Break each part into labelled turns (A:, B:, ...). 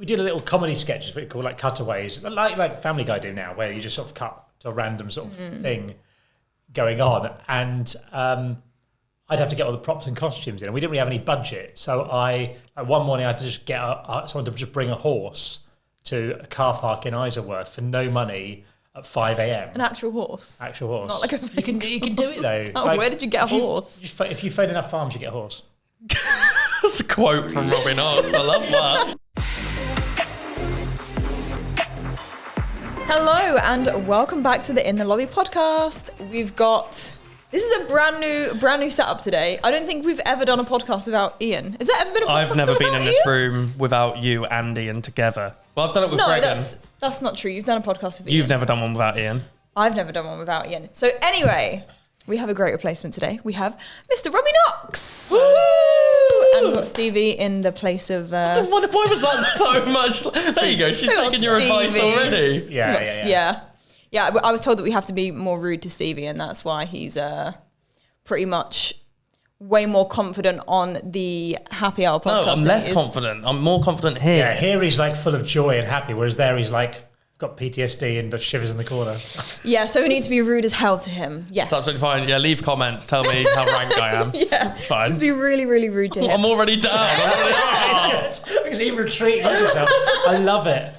A: we did a little comedy sketch, what we call like cutaways, like Family Guy do now, where you just sort of cut to a random sort of thing going on, and I'd have to get all the props and costumes in, and we didn't really have any budget. So one morning I had to just get someone to just bring a horse to a car park in Isleworth for no money at 5 a.m.
B: An actual horse?
A: Actual horse.
B: Not like a
A: you can do it though.
B: Oh, where did you get a horse?
A: If you phone enough farms, you get a horse.
C: That's a quote from Robbie Knox. I love that.
B: Hello and welcome back to the In the Lobby podcast. This is a brand new setup today. I don't think we've ever done a podcast without Ian. Has there ever been a podcast
C: I've never been in
B: Ian?
C: this room without you and Ian together. Well, I've done it with Greg.
B: No, that's not true. You've done a podcast with Ian.
C: You've never done one without Ian.
B: I've never done one without Ian. So anyway, we have a great replacement today. We have Mr. Robbie Knox. Woo! And we've got Stevie in the place of...
C: Why was that so much? There you go. She's taking your advice already.
B: Yeah, I was told that we have to be more rude to Stevie, and that's why he's pretty much way more confident on the Happy Hour podcast.
C: No, I'm less confident. I'm more confident here.
A: Yeah, here he's like full of joy and happy, whereas there he's like got PTSD and shivers in the corner.
B: Yeah, so we need to be rude as hell to him. Yes.
C: It's absolutely fine. Yeah, leave comments. Tell me how rank I am.
B: Yeah.
C: It's fine.
B: Just be really, really rude to him.
C: I'm already down.
A: Because he retreating yourself. I love it.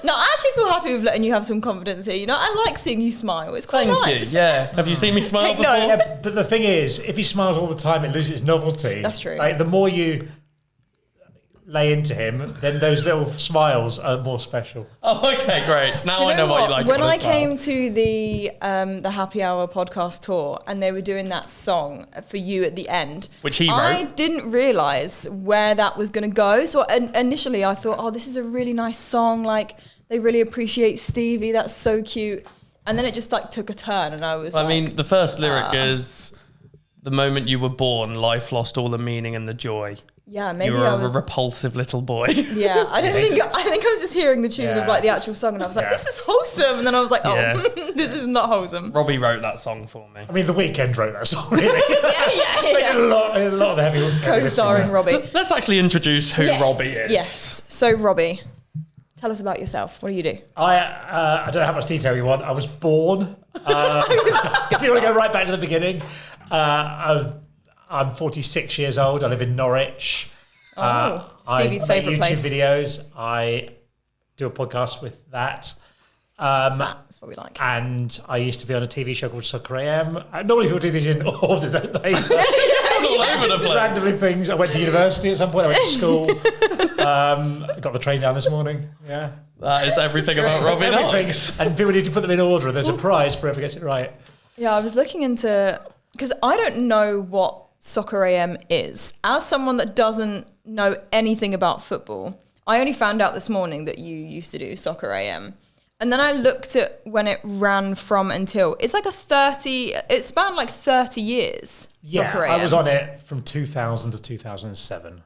B: No, I actually feel happy with letting you have some confidence here. You know, I like seeing you smile. It's quite
C: Thank
B: nice.
C: you. Yeah. Have you seen me smile before?
A: Yeah, but the thing is, if he smiles all the time, it loses its novelty.
B: That's true.
A: Like, the more you lay into him, then those little smiles are more special.
C: Oh, okay, great. Now I know what you like.
B: When I came to the Happy Hour podcast tour and they were doing that song for you at the end,
C: which he wrote,
B: I didn't realise where that was going to go. So initially I thought, oh, this is a really nice song. Like, they really appreciate Stevie. That's so cute. And then it just like took a turn, and I was. I
C: mean, the first lyric is, "The moment you were born, life lost all the meaning and the joy."
B: Yeah, maybe
C: you were a repulsive little boy.
B: Yeah, I think I was just hearing the tune of like the actual song, and I was like, "This is wholesome," and then I was like, "Oh, this is not wholesome."
C: Robbie wrote that song for me.
A: I mean, The Weeknd wrote that song, really. yeah. A lot of the heavy
B: co-starring Robbie.
C: Let's actually introduce who Robbie is.
B: Yes. So, Robbie, tell us about yourself. What do you do?
A: I don't know how much detail you want. I was born. If you want to go right back to the beginning, I'm 46 years old. I live in Norwich.
B: Stevie's favourite place.
A: I make YouTube videos. I do a podcast with that.
B: That's what we like.
A: And I used to be on a TV show called Soccer AM. Normally people do these in order, don't they?
C: All over the place.
A: Randomly things. I went to university at some point. I went to school. I got the train down this morning. Yeah.
C: That is everything about Robbie Knox.
A: And people need to put them in order, and there's a prize for whoever gets it right.
B: Yeah, I was looking into... Because I don't know what Soccer AM is. As someone that doesn't know anything about football, I only found out this morning that you used to do Soccer AM. And then I looked at when it ran from until. It's like it spanned like 30 years, Soccer AM.
A: I was on it from 2000 to 2007.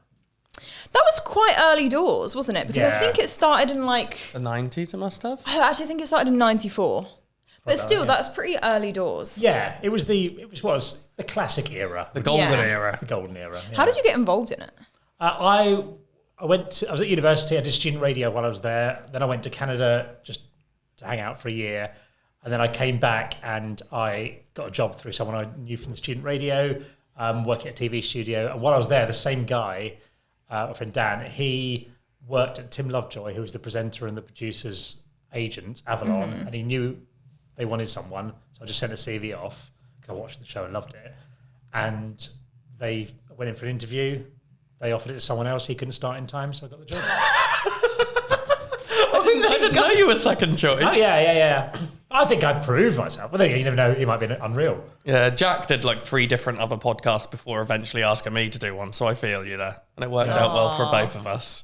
B: That was quite early doors, wasn't it? Because I think it started in like...
C: The 90s it must have?
B: I actually think it started in 94. But still, that's pretty early doors.
A: Yeah, it was the classic era.
C: The golden era.
A: The golden era. Yeah.
B: How did you get involved in it?
A: I was at university. I did student radio while I was there. Then I went to Canada just to hang out for a year. And then I came back and I got a job through someone I knew from the student radio, working at a TV studio. And while I was there, the same guy, my friend Dan, he worked at Tim Lovejoy, who was the presenter and the producer's agent, Avalon, and he knew they wanted someone. So I just sent a CV off because I watched the show and loved it. And they went in for an interview. They offered it to someone else. He couldn't start in time, so I got the job.
C: I didn't know you were second choice.
A: Oh, yeah. I think I proved myself. But then you never know, he might be unreal.
C: Yeah, Jack did like 3 different other podcasts before eventually asking me to do one, so I feel you there. And it worked out well for both of us.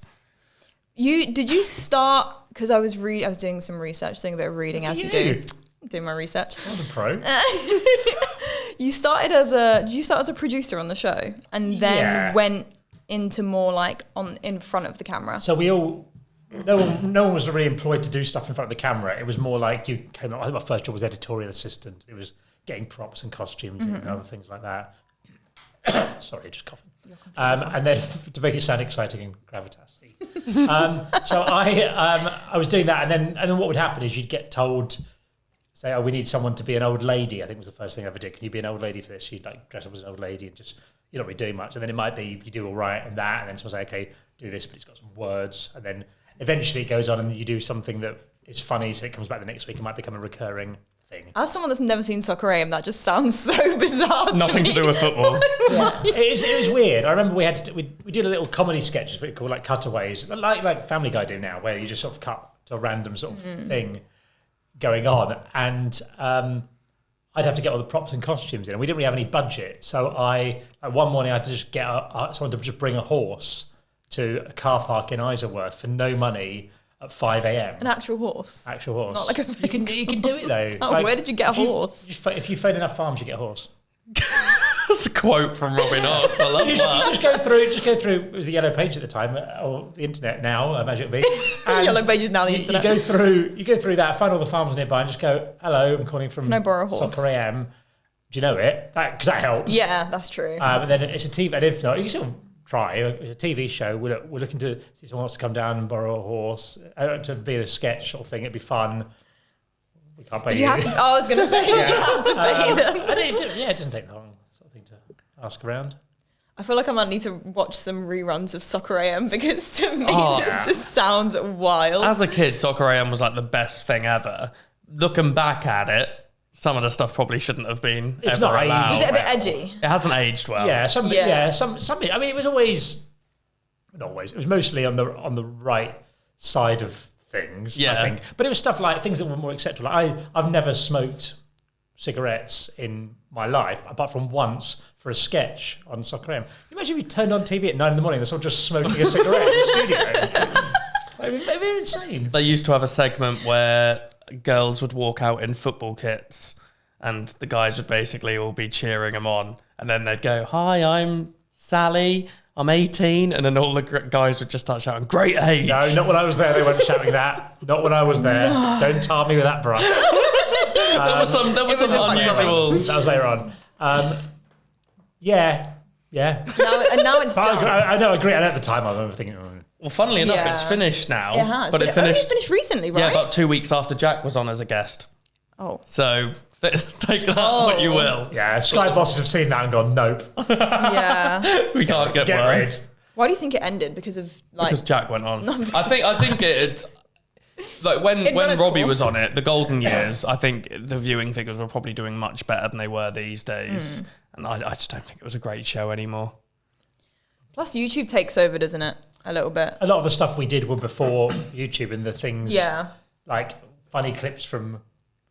B: Did you start, because I was doing some research, doing a bit of reading as you do. Doing my research.
A: I was a pro.
B: Did you start as a producer on the show and then went into more like in front of the camera?
A: So no one was really employed to do stuff in front of the camera. It was more like I think my first job was editorial assistant. It was getting props and costumes and other things like that. Sorry, just coughing. And then to make it sound exciting and gravitas, So I was doing that, and then what would happen is you'd get told, say, oh, we need someone to be an old lady. I think was the first thing I ever did. Can you be an old lady for this? You'd like dress up as an old lady and just, you're not really doing much. And then it might be you do all right in that, and then someone say, okay, do this, but it's got some words. And then eventually it goes on and you do something that is funny, so it comes back the next week. It might become a recurring thing.
B: As someone that's never seen Soccer AM, that just sounds so bizarre.
C: Nothing to do with football.
A: It was weird. I remember we did a little comedy sketch called like Cutaways, like Family Guy do now, where you just sort of cut to a random sort of thing going on, and I'd have to get all the props and costumes in, and we didn't really have any budget. So one morning I had to just get someone to just bring a horse to a car park in Isleworth for no money at 5 a.m.
B: An actual horse.
A: Actual horse.
B: Not like a
A: you can do it though.
B: Oh, like, where did you get a horse?
A: If you phone enough farms, you get a horse.
C: That's a quote from Robbie Knox. I love that.
A: Just go through. It was the Yellow Page at the time, or the internet now. I imagine it'd be. And
B: Yellow Page is now the internet.
A: You go through that, find all the farms nearby, and just go, "Hello, I'm calling from
B: Can I borrow a horse?
A: Soccer AM. Do you know it? Because that helps.
B: Yeah, that's true.
A: And then it's a TV. And if not, you can still try. It's a TV show. We're looking to see if someone wants to come down and borrow a horse to be in a sketch sort of thing. It'd be fun. We can't pay you.
B: I was going to say, you have to pay them.
A: And it doesn't take long sort of thing to ask around.
B: I feel like I might need to watch some reruns of Soccer AM because to me this just sounds wild.
C: As a kid, Soccer AM was like the best thing ever. Looking back at it, some of the stuff probably shouldn't have been
A: It's
C: ever
A: not
C: allowed.
B: Was it a bit edgy?
C: It hasn't aged well.
A: Some. I mean, it was always, not always. It was mostly on the right side of things.
C: Yeah.
A: I think, but it was stuff like things that were more acceptable. Like I've never smoked cigarettes in my life, apart from once for a sketch on Soccer AM. Imagine if you turned on TV at 9 a.m. and there's someone just smoking a cigarette in the studio. It'd be insane.
C: They used to have a segment where girls would walk out in football kits and the guys would basically all be cheering them on, and then they'd go, "Hi, I'm Sally, I'm 18," and then all the guys would just start shouting, "Great age."
A: No, not when I was there. They weren't shouting that. Not when I was there. No. Don't tar me with that brush.
C: There was some unusual.
A: That was later on. Yeah.
B: Now it's done.
A: I know, I agree. And at the time, I remember thinking,
C: Well, funnily enough,
B: Yeah.
C: it's finished now.
B: It has,
C: but it
B: only
C: finished.
B: finished recently, right?
C: Yeah, about 2 weeks after Jack was on as a guest.
B: Oh.
C: So take that what you will.
A: yeah, Sky bosses have seen that and gone, nope.
B: Yeah.
C: We can't get worse.
A: rid.
B: Why do you think it ended? Because of
C: Because Jack went on.
B: No, because-
C: I think it's like when
B: It run its
C: Robbie
B: course.
C: was on it, the golden years. I think the viewing figures were probably doing much better than they were these days, and I just don't think it was a great show anymore.
B: Plus, YouTube takes over, doesn't it? A little bit.
A: A lot of the stuff we did were before YouTube, and the things like funny clips from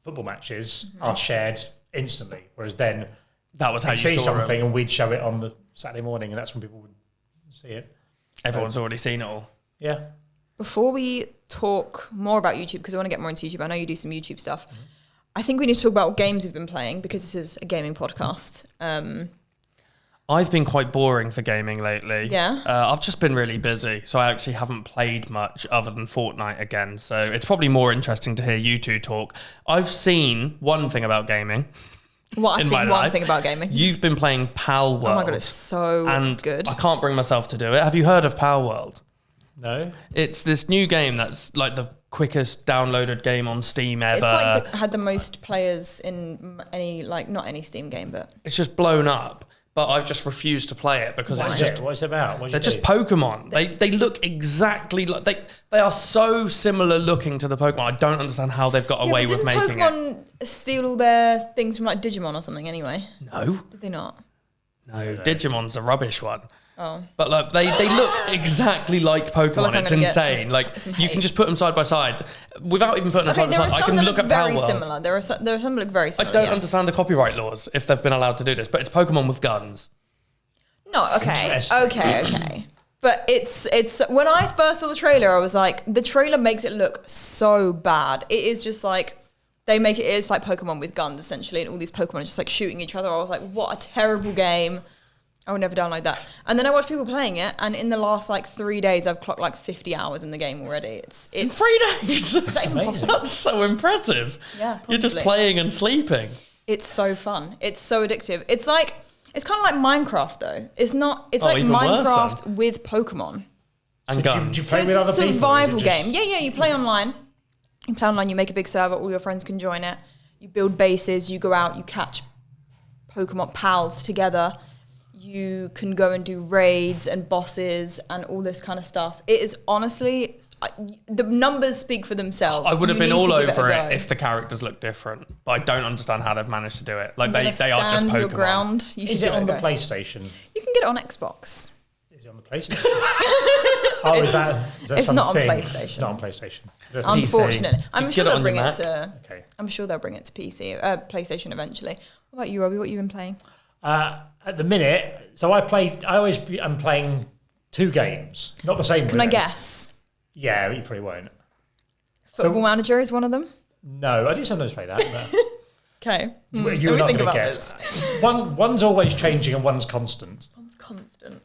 A: football matches are shared instantly, whereas then
C: That was how
A: you'd
C: you
A: see
C: saw
A: something
C: it.
A: and we'd show it on the Saturday morning, and that's when people would see it.
C: Everyone's already seen it all.
A: Yeah.
B: Before we talk more about YouTube, because I want to get more into YouTube, I know you do some YouTube stuff. I think we need to talk about what games we've been playing, because this is a gaming podcast.
C: I've been quite boring for gaming lately.
B: Yeah?
C: I've just been really busy, so I actually haven't played much other than Fortnite again. So it's probably more interesting to hear you two talk. I've seen one thing about gaming.
B: What I've
C: in my
B: seen one
C: life.
B: thing about gaming.
C: You've been playing Pal World.
B: Oh my god, it's so
C: and
B: good.
C: I can't bring myself to do it. Have you heard of Pal World?
A: No.
C: It's this new game that's like the quickest downloaded game on Steam ever.
B: It's like had the most players in any, like, not any Steam game, but
C: It's just blown up. But I've just refused to play it because it's just
A: What's it about? What do
C: they're
A: you
C: just
A: do?
C: Pokemon. They look exactly like they are so similar looking to the Pokemon. I don't understand how they've got away
B: but
C: with
B: didn't
C: making it.
B: Pokemon steal all their things from like Digimon or something anyway?
C: No,
B: Did they not?
C: Digimon's a rubbish one.
B: Oh.
C: But like they look exactly like Pokemon.
B: like I'm
C: It's
B: gonna get
C: insane.
B: some
C: Like
B: some
C: you
B: hate.
C: can just put them side by side without even putting them
B: Okay,
C: side
B: there
C: by
B: are
C: side. I
B: some
C: can
B: that
C: look
B: look
C: at Power
B: very
C: World.
B: similar. There are some that look very
C: I
B: similar.
C: don't
B: yes.
C: understand the copyright laws if they've been allowed to do this, but it's Pokemon with guns.
B: No, okay,
A: Interesting.
B: okay. But it's when I first saw the trailer, I was like, the trailer makes it look so bad. It is just like it's like Pokemon with guns essentially, and all these Pokemon are just like shooting each other. I was like, what a terrible game. I would never download that. And then I watched people playing it, and in the last like 3 days, I've clocked like 50 hours in the game already. It's
C: In 3 days.
B: It's even possible.
C: That's so impressive.
B: Yeah,
C: You're just
B: probably.
C: playing and sleeping.
B: It's so fun. It's so addictive. It's kind of like Minecraft though. It's not. It's
C: Oh,
B: like
C: even worse
B: Minecraft with Pokemon.
C: And guns.
A: Do you
B: So
A: play
B: it's
A: with
B: a
A: other people?
B: survival
A: Is it just-
B: game. Yeah, you play online. You play online, you make a big server, all your friends can join it. You build bases, you go out, you catch Pokemon pals together. You can go and do raids and bosses and all this kind of stuff. It is honestly, the numbers speak for themselves.
C: I would have
B: You
C: been
B: need
C: all
B: to give
C: over
B: a
C: it
B: go.
C: if the characters look different. But I don't understand how they've managed to do it. Like
B: I'm
C: they
B: gonna
C: are just
B: stand your
C: Pokemon.
B: ground. You should
A: Is it
B: give
A: on
B: a
A: the
B: go.
A: PlayStation?
B: You can get it on Xbox.
A: Is it on the PlayStation? Oh, is that
B: It's not on
A: something?
B: PlayStation.
A: It's not on PlayStation.
B: Unfortunately, I'm
C: You
B: sure
C: get it
B: they'll
C: on
B: bring
C: your
B: it to.
A: Okay.
B: I'm sure they'll bring it to PC, PlayStation eventually. What about you, Robbie? What have you been playing?
A: At the minute, so I'm playing 2 games, not the same.
B: Can I
A: games.
B: guess?
A: Yeah, you probably won't.
B: Football Manager is one of them.
A: No, I do sometimes play that. But
B: Okay.
A: you're
B: Let me
A: not
B: think
A: going to
B: about
A: guess.
B: this.
A: One's always changing and one's constant.
B: One's constant.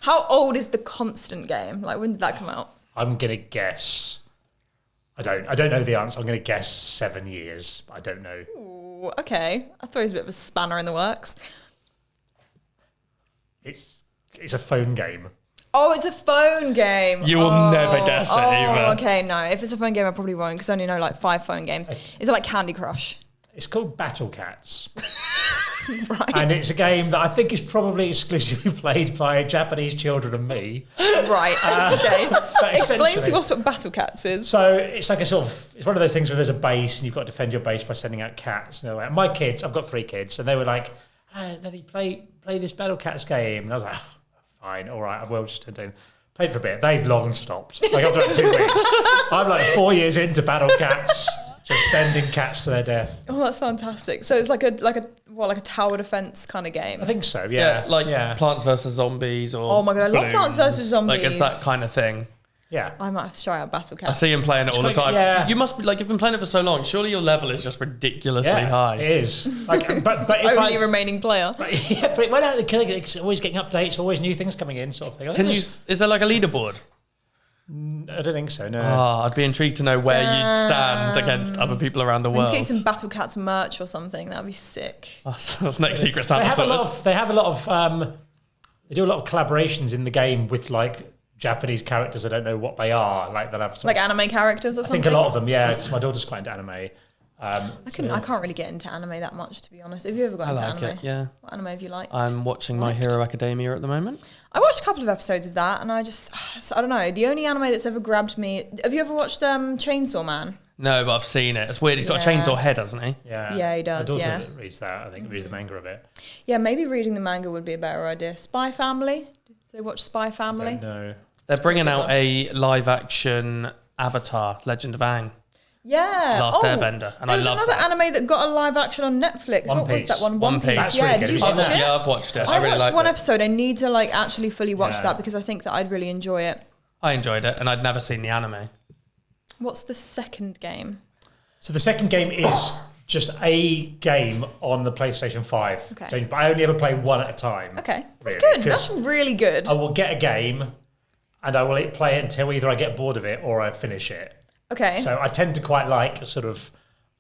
B: How old is the constant game? Like, when did that come out?
A: I'm going to guess. I don't know the answer. I'm going to guess 7 years, but I don't know.
B: Ooh, okay. I thought it was a bit of a spanner in the works.
A: It's a phone game.
B: Oh, it's a phone game.
C: You will never guess it either.
B: Okay, no. If it's a phone game, I probably won't because I only know like 5 phone games. Is it like Candy Crush?
A: It's called Battlecats.
B: Right.
A: And it's a game that I think is probably exclusively played by Japanese children and me.
B: Right. Okay.
A: But
B: Explain to
A: essentially-
B: us what Battlecats is.
A: So it's like it's one of those things where there's a base and you've got to defend your base by sending out cats. And my kids, I've got 3 kids, and they were like, "Hey, Daddy, play this Battlecats game." And I was like, oh, "Fine, all right, I will just do." Played for a bit. They've long stopped. Like after like 2 weeks, I'm like 4 years into Battlecats, just sending cats to their death.
B: Oh, that's fantastic. So it's like a tower defense kind of game.
A: I think so. Yeah,
C: like
A: yeah.
C: Plants vs Zombies or
B: Oh my God, I love Plants vs. Zombies.
C: Like it's that kind of thing.
A: Yeah.
B: I might have to try out Battlecats.
C: I see him playing it all the
A: quite-
C: time.
A: yeah.
C: You must be like you've been playing it for so long. Surely your level is just ridiculously
A: Yeah,
C: high.
A: it is. Like, but if
B: Only remaining player.
A: yeah, but it went out. It's always getting updates, always new things coming in, sort of thing. I think
C: Is there like a leaderboard?
A: I don't think so. No.
C: Oh, I'd be intrigued to know where you'd stand against other people around the
B: Let's
C: world.
B: get you some Battlecats merch or something. That'd be sick.
C: That's next Secret
A: They
C: Santa
A: have a
C: sorted.
A: lot of. They do a lot of collaborations in the game with like Japanese characters. I don't know what they are. Like that have.
B: Like anime characters or
A: I
B: something?
A: think a lot of them. Yeah, because my daughter's quite into anime.
B: I can't really get into anime that much, to be honest. Have you ever got
C: I
B: into
C: like
B: anime?
C: it, yeah.
B: What anime have you liked?
C: I'm watching My Hero Academia at the moment.
B: I watched a couple of episodes of that, and I don't know. The only anime that's ever grabbed me. Have you ever watched Chainsaw Man?
C: No, but I've seen it. It's weird. He's got a
B: Yeah.
C: chainsaw head, hasn't he?
A: Yeah.
B: Yeah, he does,
A: My daughter
B: yeah.
A: reads that. I think reads the manga of it.
B: Yeah, maybe reading the manga would be a better idea. Spy Family? Did they watch Spy Family?
A: No.
C: They're bringing
B: good
C: out
B: one.
C: a live action Avatar, Legend of Aang.
B: Yeah.
C: Last Airbender, and I
B: there was
C: love
B: another
C: that.
B: anime that got a live action on Netflix.
A: One
B: What was
A: Piece.
B: that one?
C: One Piece.
A: That's
B: Yeah,
A: really
B: did
A: good.
B: you
A: Have you
B: watch
A: seen
B: it?
A: that?
C: Yeah, I've watched it.
B: I
C: really
B: watched
C: liked
B: one
C: it.
B: episode. I need to actually fully watch
A: Yeah.
B: that because I think that I'd really enjoy it.
C: I enjoyed it, and I'd never seen the anime.
B: What's the second game?
A: So the second game is just a game on the PlayStation 5.
B: Okay.
A: But I only ever play one at a time.
B: Okay, that's
A: Really,
B: good. That's
A: 'cause
B: really good.
A: I will get a game and I will play it until either I get bored of it or I finish it.
B: Okay.
A: So I tend to quite like a sort of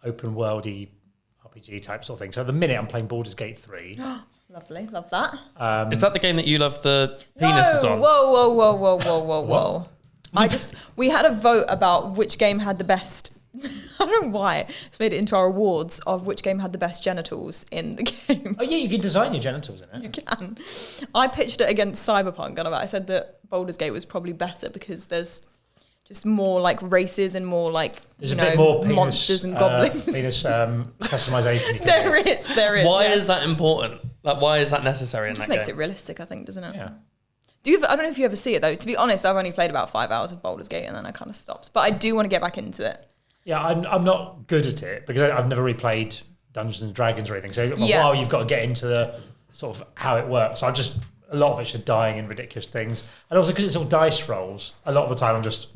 A: open worldy RPG type sort of thing. So at the minute I'm playing Baldur's Gate 3.
B: Lovely, love that.
C: Is that the game that you love the penises on?
B: Whoa. We had a vote about which game had the best. I don't know why. It's made it into our awards of which game had the best genitals in the game.
A: Oh yeah, you can design your genitals in
B: You
A: it.
B: can. I pitched it against Cyberpunk, and I said that Baldur's Gate was probably better because there's just more like races and more like
A: There's a bit more penis,
B: monsters and goblins.
A: penis customization. You can
B: there
A: do.
B: is.
C: Why
B: yeah.
C: is that important? Like, why is that necessary in
B: It just
C: that
B: makes
C: game?
B: it realistic, I think, doesn't it?
A: Yeah.
B: I don't know if you ever see it though. To be honest, I've only played about 5 hours of Baldur's Gate and then I kind of stopped. But I do want to get back into it.
A: Yeah, I'm not good at it because I've never replayed Dungeons and Dragons or anything. So a
B: Yeah.
A: while you've got to get into the sort of how it works. A lot of it's just dying in ridiculous things, and also because it's all dice rolls. A lot of the time, I just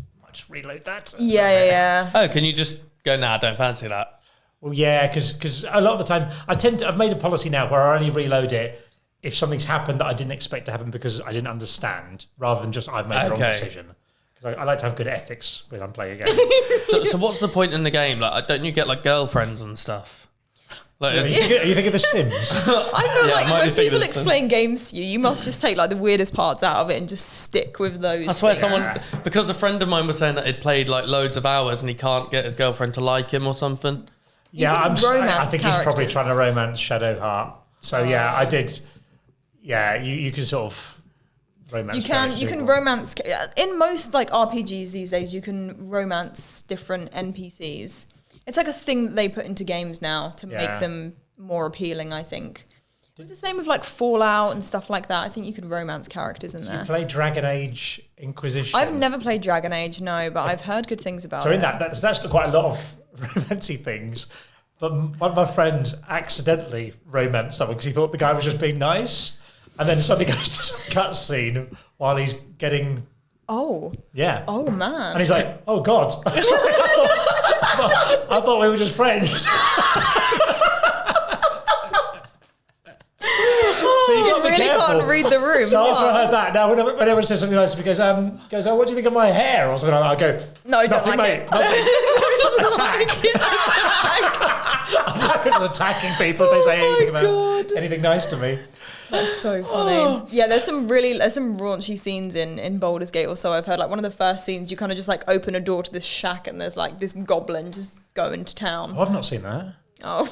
A: reload that.
B: Yeah.
C: Oh, can you just go, nah, I don't fancy that?
A: Well, yeah, because a lot of the time I've made a policy now where I only reload it if something's happened that I didn't expect to happen because I didn't understand, rather than just I've made the wrong
C: Okay.
A: decision. Because I like to have good ethics when I'm playing a game.
C: So what's the point in the game? Like, don't you get like girlfriends and stuff? Like,
A: Are you thinking of The Sims?
B: I feel
C: Yeah, I
B: like
C: might be
B: when
C: thinking
B: people
C: of some.
B: explain games to you, you must just take like the weirdest parts out of it and just stick with those.
C: I swear
B: things.
C: because a friend of mine was saying that he'd played like loads of hours and he can't get his girlfriend to like him or something.
A: Yeah,
B: can
A: I
B: romance
A: think he's probably
B: characters.
A: trying to romance Shadowheart. So yeah, I did. Yeah, you can sort of romance.
B: You can romance in most like RPGs these days. You can romance different NPCs. It's like a thing that they put into games now to make them more appealing, I think. It was the same with like Fallout and stuff like that. I think you could romance characters in there.
A: You play Dragon Age Inquisition.
B: I've never played Dragon Age, no, but I've heard good things about it.
A: So in that's got quite a lot of romancy things. But one of my friends accidentally romanced someone because he thought the guy was just being nice. And then suddenly goes to some cutscene while he's getting...
B: Oh man.
A: And he's like, oh God. I thought we were just friends. So you got to be
B: really
A: careful.
B: can't read the room.
A: So after I heard that, now when everyone says something nice, he goes, oh, what do you think of my hair? Or something like that. I go,
B: No, I don't
A: nothing,
B: like
A: mate.
B: it.
A: I'm not good at attacking people if they say anything about anything nice to me.
B: That's so funny. Yeah, there's some raunchy scenes in Baldur's Gate or so I've heard. Like one of the first scenes, you kind of just like open a door to this shack and there's like this goblin just going to town.
A: Oh, I've not seen that.
B: Oh.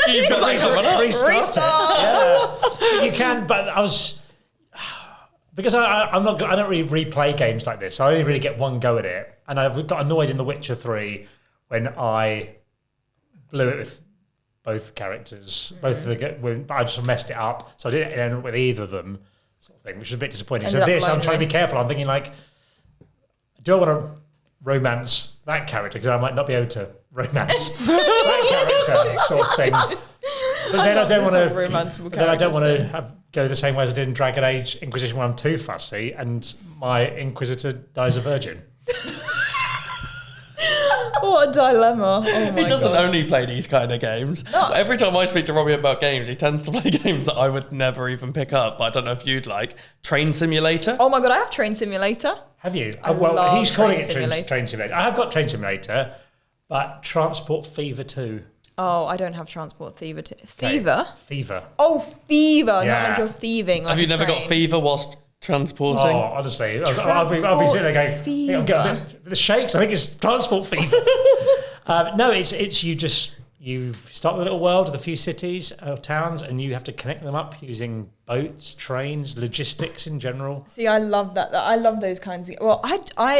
C: You've got like someone up.
A: Restart. Yeah. You can, but I was... Because I don't really replay games like this. I only really get one go at it. And I've got annoyed in The Witcher 3 when I blew it with both characters. When I just messed it up. So I didn't end up with either of them, sort of thing, which was a bit disappointing.
B: Ended
A: So
B: up
A: this, I'm
B: lonely.
A: trying to be careful. I'm thinking like, do I want to romance that character? Because I might not be able to romance that character sort of thing. But then I don't want to.
B: romanceable
A: Then I don't want
B: characters
A: to go the same way as I did in Dragon Age Inquisition when I'm too fussy and my Inquisitor dies a virgin.
B: What a dilemma. Oh my
C: He doesn't
B: God.
C: only play these kind of games.
B: No.
C: Every time I speak to Robbie about games, he tends to play games that I would never even pick up. But I don't know if you'd like. Train Simulator.
B: Oh my God, I have Train Simulator.
A: Have you?
B: I love
A: he's calling
B: Train
A: it
B: Simulator.
A: Train Simulator. I have got Train Simulator, but Transport Fever 2.
B: Oh, I don't have Transport Fever. Fever?
A: Fever.
B: Oh, Fever.
A: Yeah.
B: Not like you're thieving. Like
C: Have you
B: a
C: never got
B: train.
C: fever whilst transporting?
A: Oh, honestly. I'll be sitting there going, I think I'm getting the shakes. I think it's Transport Fever. No, it's you start with a little world with a few cities or towns and you have to connect them up using boats, trains, logistics in general.
B: See, I love that. I love those kinds of. Well,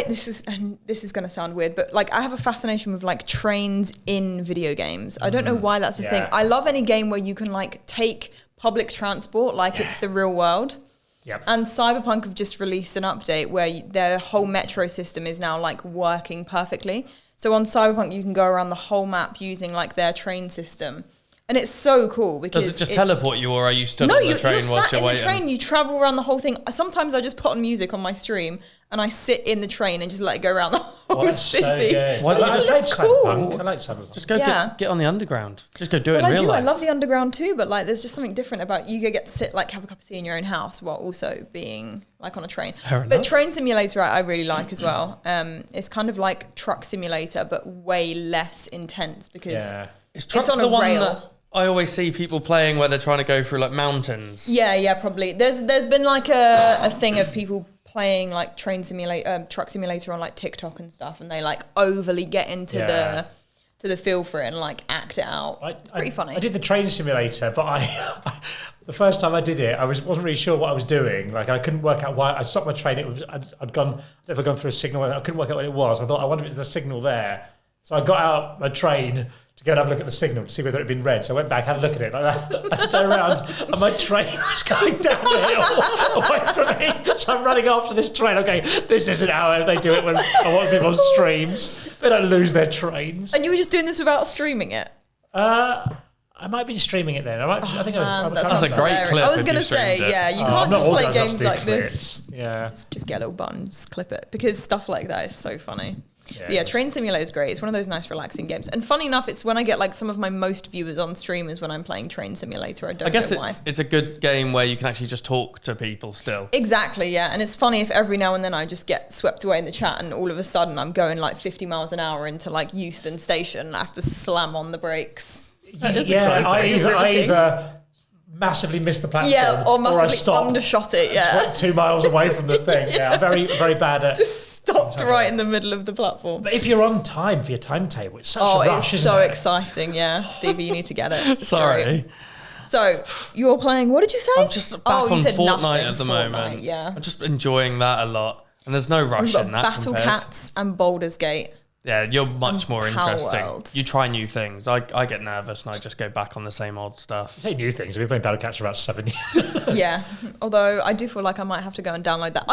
B: this is going to sound weird, but like I have a fascination with like trains in video games. I don't know why that's a thing. I love any game where you can like take public transport like it's the real world.
A: Yep.
B: And Cyberpunk have just released an update where their whole metro system is now like working perfectly. So on Cyberpunk, you can go around the whole map using like their train system. And it's so cool because
C: Does it just teleport you, or are you stood
B: no,
C: on the
B: you're
C: train whilst
B: sat
C: you're
B: in
C: waiting?
B: the train. You travel around the whole thing. Sometimes I just put on music on my stream and I sit in the train and just let it go around the whole
A: That's
B: city.
A: so good.
C: Why don't you
A: I
C: just-
A: like
B: That's
A: Cyberpunk.
B: cool.
A: I like Cyberpunk.
C: Just go
B: Yeah.
C: get on the underground. Just go do it
B: Well,
C: in
B: I
C: real
B: do.
C: life.
B: I love the underground too, but like, there's just something different about you get to sit like have a cup of tea in your own house while also being like on a train.
C: Fair
B: But
C: enough.
B: Train Simulator I really like as well. It's kind of like Truck Simulator, but way less intense because
C: Is Truck
B: it's on
C: the
B: a
C: one
B: rail.
C: that I always see people playing where they're trying to go through like mountains?
B: Yeah, probably. There's been like a thing of people playing like Truck Simulator on like TikTok and stuff, and they like overly get into the feel for it and like act it out. It's pretty funny.
A: I did the train simulator, but the first time I did it, I wasn't really sure what I was doing. Like I couldn't work out why. I stopped my train. I'd never gone through a signal. I couldn't work out what it was. I thought, I wonder if it's the signal there. So I got out my train to go and have a look at the signal to see whether it had been red. So I went back, had a look at it like that, I turned around, and my train was going down the hill away from me. So I'm running after this train. Okay, this isn't how they do it when I watch people on streams. They don't lose their trains.
B: And you were just doing this without streaming it?
A: I might be streaming it then. I think
B: Man,
C: That's a great clip
B: I was
C: if
B: going to
C: you streamed
B: say,
C: it.
B: yeah, you
A: I'm
B: can't
A: not
B: just play
A: organised enough
B: games
A: to do
B: like
A: clips.
B: this.
A: Yeah.
B: Just get a little button, just clip it. Because stuff like that is so funny.
A: Yeah,
B: But yeah, Train Simulator is great. It's one of those nice, relaxing games. And funny enough, it's when I get like some of my most viewers on stream is when I'm playing Train Simulator. I don't
C: I guess
B: know why.
C: it's a good game where you can actually just talk to people still.
B: Exactly, yeah. And it's funny if every now and then I just get swept away in the chat and all of a sudden I'm going like 50 miles an hour into like Euston Station and I have to slam on the brakes.
C: That is
A: Yeah,
C: exciting.
A: I either massively missed the platform
B: or
A: I
B: massively
A: stopped
B: undershot it. Yeah,
A: 2 miles away from the thing. Yeah, I'm very, very bad at...
B: just stopped right in the middle of the platform.
A: But if you're on time for your timetable, it's such
B: Oh,
A: a rush,
B: it's
A: isn't
B: so
A: it?
B: exciting. Yeah, Stevie, you need to get it. It's
C: Sorry.
B: great. So you're playing. What did you say?
C: I'm just back
B: you
C: on
B: said
C: Fortnite
B: nothing,
C: at the
B: Fortnite,
C: moment.
B: Yeah.
C: I'm just enjoying that a lot. And there's no rush
B: We've
C: in
B: got
C: that. compared.
B: Battlecats and Baldur's Gate.
C: Yeah, you're much more
B: Power
C: interesting.
B: World.
C: You try new things. I get nervous and I just go back on the same old stuff.
A: Say new things. I've been playing Battlecats for about 7 years.
B: Yeah. Although I do feel like I might have to go and download that.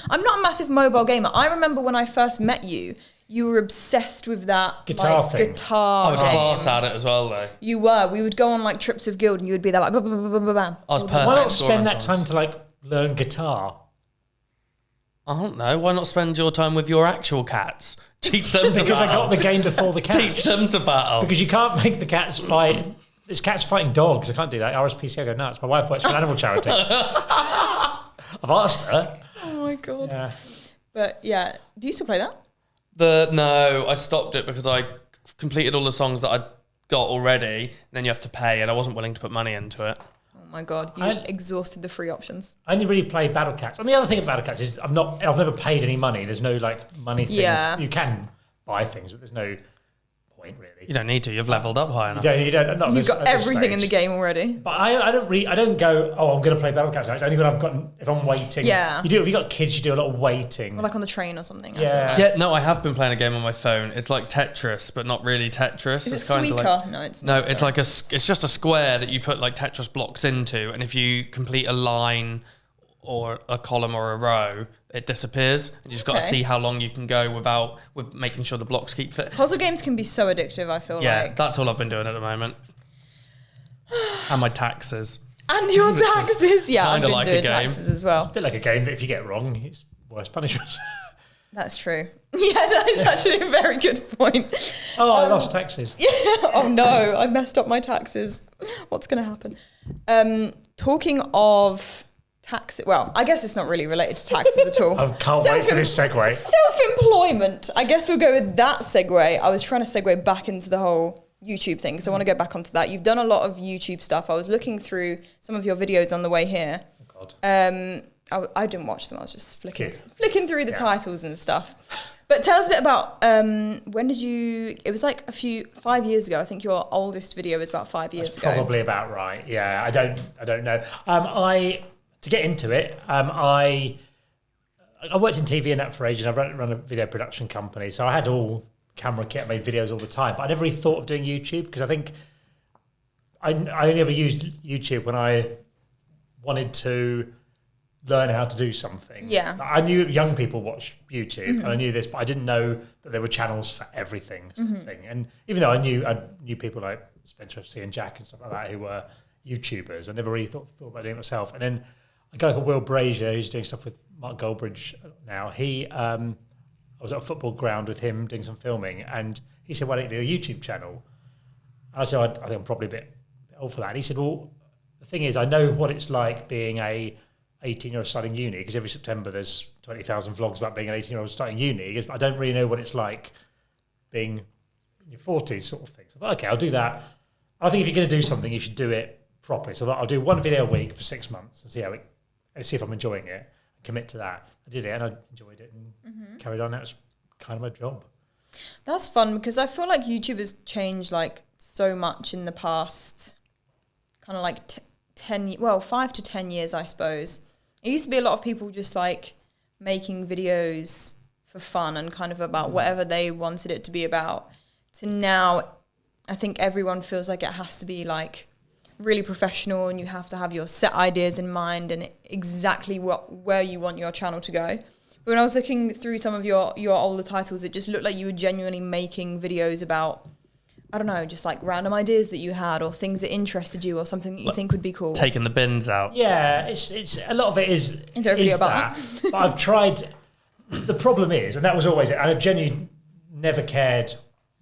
B: I'm not a massive mobile gamer. I remember when I first met you, you were obsessed with that
A: Guitar
B: like,
A: thing.
B: guitar
C: I was
B: game.
C: class at it as well, though.
B: You were. We would go on like trips with Guild and you would be there like bam, bam, bam, bam, bam.
C: I was perfect.
A: Why not
C: scoring
A: spend that
C: songs.
A: time to like learn guitar?
C: I don't know. Why not spend your time with your actual cats? Teach them to
A: Because I
C: battle.
A: got the game before the
C: Teach
A: cats.
C: them to battle.
A: Because you can't make the cats fight. It's cats fighting dogs. I can't do that. RSPCA go nuts. My wife works for an animal charity. I've asked her.
B: Oh my God.
A: Yeah.
B: But yeah. Do you still play that?
C: No, I stopped it because I completed all the songs that I'd got already. And then you have to pay, and I wasn't willing to put money into it.
B: Oh my God. You exhausted the free options.
A: I only really play Battlecats. And the other thing about Battlecats is I've never paid any money. There's no like money things.
B: Yeah.
A: You can buy things, but there's no point really.
C: You don't need to. You've leveled up high enough.
A: You don't. Not
B: You've
A: this-
B: got
A: at this
B: everything in the
A: stage.
B: game already.
A: But I don't go, oh, I'm going to play Battlecats now. It's only when if I'm waiting.
B: Yeah.
A: You do, if you've got kids, you do a lot of waiting.
B: Or like on the train or something. I
A: Yeah.
B: feel like.
C: Yeah, no, I have been playing a game on my phone. It's like Tetris, but not really Tetris.
B: Is it
C: it's kind of
B: Suica?
C: like
B: No, it's
C: no,
B: not.
C: it's
B: sorry.
C: like it's just a square that you put like Tetris blocks into, and if you complete a line or a column or a row, it disappears. And you just got to
B: Okay.
C: see how long you can go with making sure the blocks keep fit.
B: Puzzle games can be so addictive, I feel
C: Yeah,
B: like.
C: that's all I've been doing at the moment. And my taxes.
B: And your
C: Which is
B: taxes. Yeah, I've
C: kinda
B: been
C: like a
B: doing
C: game.
B: taxes as well.
A: A bit like a game, but if you get it wrong, it's worse punishment.
B: That's true. Yeah, that is actually a very good point.
A: Oh, I lost taxes.
B: Oh no, I messed up my taxes. What's going to happen? Talking of taxes, well, I guess it's not really related to taxes at all.
A: I can't wait for this segue.
B: Self-employment. I guess we'll go with that segue. I was trying to segue back into the whole YouTube thing, because I want to go back onto that. You've done a lot of YouTube stuff. I was looking through some of your videos on the way here.
A: Oh, God.
B: I didn't watch them. I was just flicking
A: Cute.
B: through the titles and stuff. But tell us a bit about when did you? It was like 5 years ago. I think your oldest video was about 5 years
A: That's
B: ago.
A: probably about right. Yeah, I don't know. To get into it, I worked in TV and that for ages. I run a video production company, so I had all camera kit, made videos all the time. But I never really thought of doing YouTube because I think I only ever used YouTube when I wanted to learn how to do something.
B: Yeah.
A: I knew young people watch YouTube, and I knew this, but I didn't know that there were channels for everything. Sort of thing. And even though I knew people like Spencer FC and Jack and stuff like that who were YouTubers, I never really thought about doing it myself. And then a guy called Will Brazier, who's doing stuff with Mark Goldbridge now, I was at a football ground with him doing some filming, and he said, why don't you do a YouTube channel? And I said, I think I'm probably a bit old for that. And he said, well, the thing is, I know what it's like being a 18-year-old starting uni, because every September there's 20,000 vlogs about being an 18-year-old starting uni. He goes, I don't really know what it's like being in your 40s sort of thing. So I thought, okay, I'll do that. I think if you're going to do something, you should do it properly. So I thought I'll do one video a week for 6 months and see if I'm enjoying it, and commit to that. I did it and I enjoyed it and carried on. That was kind of my job.
B: That's fun, because I feel like YouTube has changed like so much in the past kind of like 5 to 10 years, I suppose. It used to be a lot of people just like making videos for fun and kind of about whatever they wanted it to be about, to now I think everyone feels like it has to be like really professional, and you have to have your set ideas in mind and exactly where you want your channel to go. But when I was looking through some of your older titles, it just looked like you were genuinely making videos about, I don't know, just like random ideas that you had or things that interested you or something that you think would be cool.
C: Taking the bins out.
A: Yeah, it's a lot of it is
B: there a video about
A: that. But I've tried. The problem is, and that was always it, and I genuinely never cared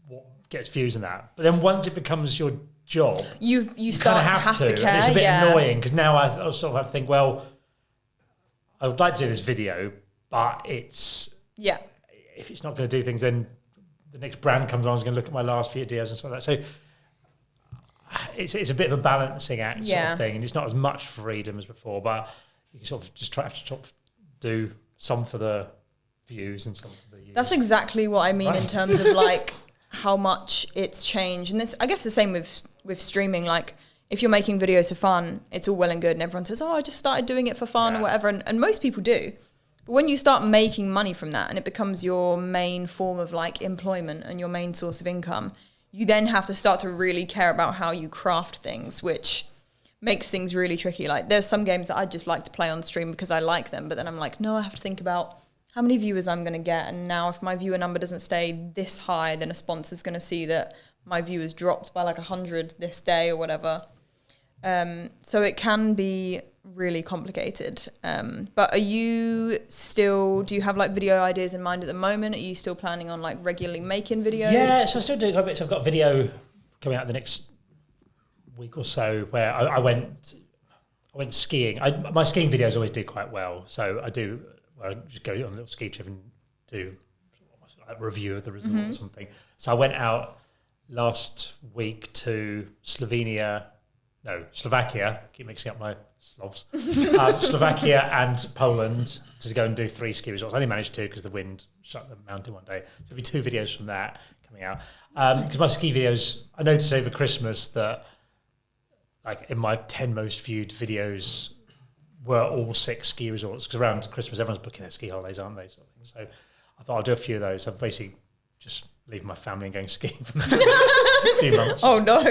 A: what gets views and that. But then once it becomes your job,
B: you
A: kind
B: start
A: of
B: to have to care.
A: And it's a bit
B: yeah.
A: annoying because now I sort of have to think, well, I would like to do this video, but if it's not going to do things, then the next brand comes on is going to look at my last few videos and stuff like that. So it's a bit of a balancing act sort
B: Yeah.
A: of thing, and it's not as much freedom as before, but you can sort of just have to sort of do some for the views and some for the use.
B: That's exactly what I mean in
A: Right.
B: terms of like how much it's changed. And this, I guess the same with streaming. Like if you're making videos for fun, it's all well and good, and everyone says, "Oh, I just started doing it for fun," or whatever, and most people do. But when you start making money from that, and it becomes your main form of like employment and your main source of income, you then have to start to really care about how you craft things, which makes things really tricky. Like there's some games that I just like to play on stream because I like them, but then I'm like, no, I have to think about how many viewers I'm going to get, and now if my viewer number doesn't stay this high, then a sponsor's going to see that my viewers dropped by like 100 this day or whatever. So it can be really complicated. But do you have like video ideas in mind at the moment? Are you still planning on like regularly making videos?
A: Yeah, so I'm still doing quite a bit. So I've got a video coming out the next week or so where I went skiing. My skiing videos always do quite well. So I just go on a little ski trip and do a review of the resort or something. So I went out last week to Slovakia, keep mixing up my Slavs, Slovakia and Poland to go and do 3 ski resorts. I only managed 2 because the wind shut the mountain one day. So there'll be 2 videos from that coming out. Because my ski videos, I noticed over Christmas that like in my 10 most viewed videos were all 6 ski resorts, because around Christmas everyone's booking their ski holidays, aren't they? Sort of thing. So I thought I'll do a few of those. I've basically just leaving my family and going skiing for a few months.
B: Oh no,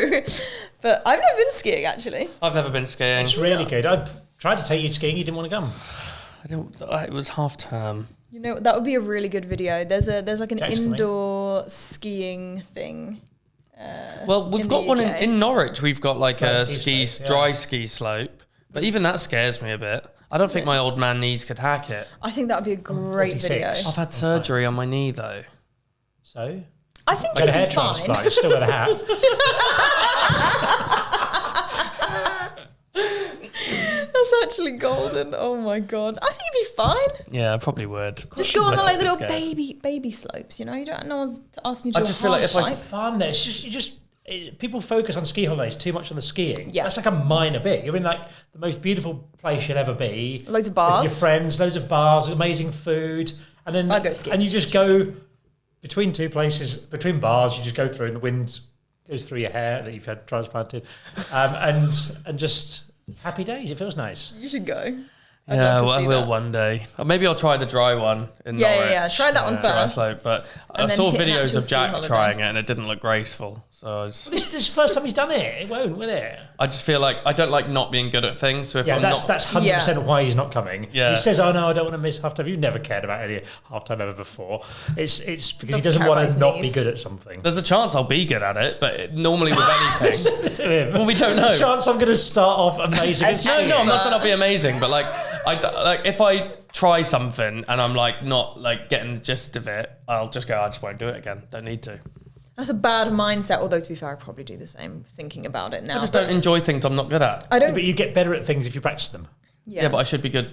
B: but I've never been skiing actually.
C: I've never been skiing.
A: It's really good. I tried to take you skiing, you didn't want to come.
C: It was half term.
B: You know, that would be a really good video. There's like an
A: Thanks, mate.
B: indoor skiing thing.
C: Well, we've
B: in
C: got
B: the
C: one
B: UK.
C: in Norwich. We've got like
A: Dry
C: a
A: ski slope, yeah.
C: dry ski slope, but even that scares me a bit. I don't think my old man knees could hack it.
B: I think that would be a great
A: 46.
B: video.
C: I've had surgery on my knee though.
A: So,
B: I think
A: like a hair
B: it'd be
A: transplant,
B: fine.
A: you still wear the hat.
B: That's actually golden. Oh my god, I think it'd be fine.
C: Yeah, I probably would.
B: Just go on the
C: Let's
B: like
C: get
B: little
C: scared.
B: baby slopes. You know, you don't. No one's asking you to.
C: I
B: do
C: just
B: a
C: feel like
B: half
C: if I-
B: pipe.
A: Fun. It's just people focus on ski holidays too much on the skiing.
B: Yeah.
A: That's like a minor bit. You're in like the most beautiful place you'll ever be.
B: Loads of
A: With
B: bars.
A: your friends, loads of bars, amazing food. And then
B: I go skiing.
A: and you just go between 2 places, between bars, you just go through and the wind goes through your hair that you've had transplanted. And just happy days. It feels nice.
B: You should go. I'd
C: Yeah,
B: love to
C: well, I
B: see
C: will
B: that.
C: one day. Or maybe I'll try the dry one in
B: Yeah,
C: Norwich.
B: yeah. Try that one
C: Dry
B: first.
C: slope, but I
B: And then
C: saw
B: hit an
C: videos
B: actual
C: of
B: ski
C: Jack
B: holiday.
C: trying it and it didn't look graceful. So
A: This is the first time he's done it. It won't, will it?
C: I just feel like I don't like not being good at things. So if
A: Yeah,
C: I'm
A: that's
C: not,
A: 100% why he's not coming.
C: Yeah.
A: He says, "Oh no, I don't want to miss half time." You've never cared about any half time ever before. It's because he
B: Doesn't
A: doesn't
B: care about
A: want
B: his
A: to not be
B: knees.
A: good at something.
C: there's a chance I'll be good at it, but normally with anything.
A: To him.
C: Well, we don't
A: There's
C: know.
A: a chance I'm going to start off amazing. at
C: No,
A: skiing.
C: no, I'm not saying I'll be amazing, but like if I try something and I'm like not like getting the gist of it, I'll just go, I just won't do it again. Don't need to.
B: That's a bad mindset. Although to be fair, I probably do the same thinking about it now.
C: I just
B: But
C: don't enjoy things I'm not good at.
B: I don't.
A: But you get better at things if you practice them.
C: Yeah, but I should be good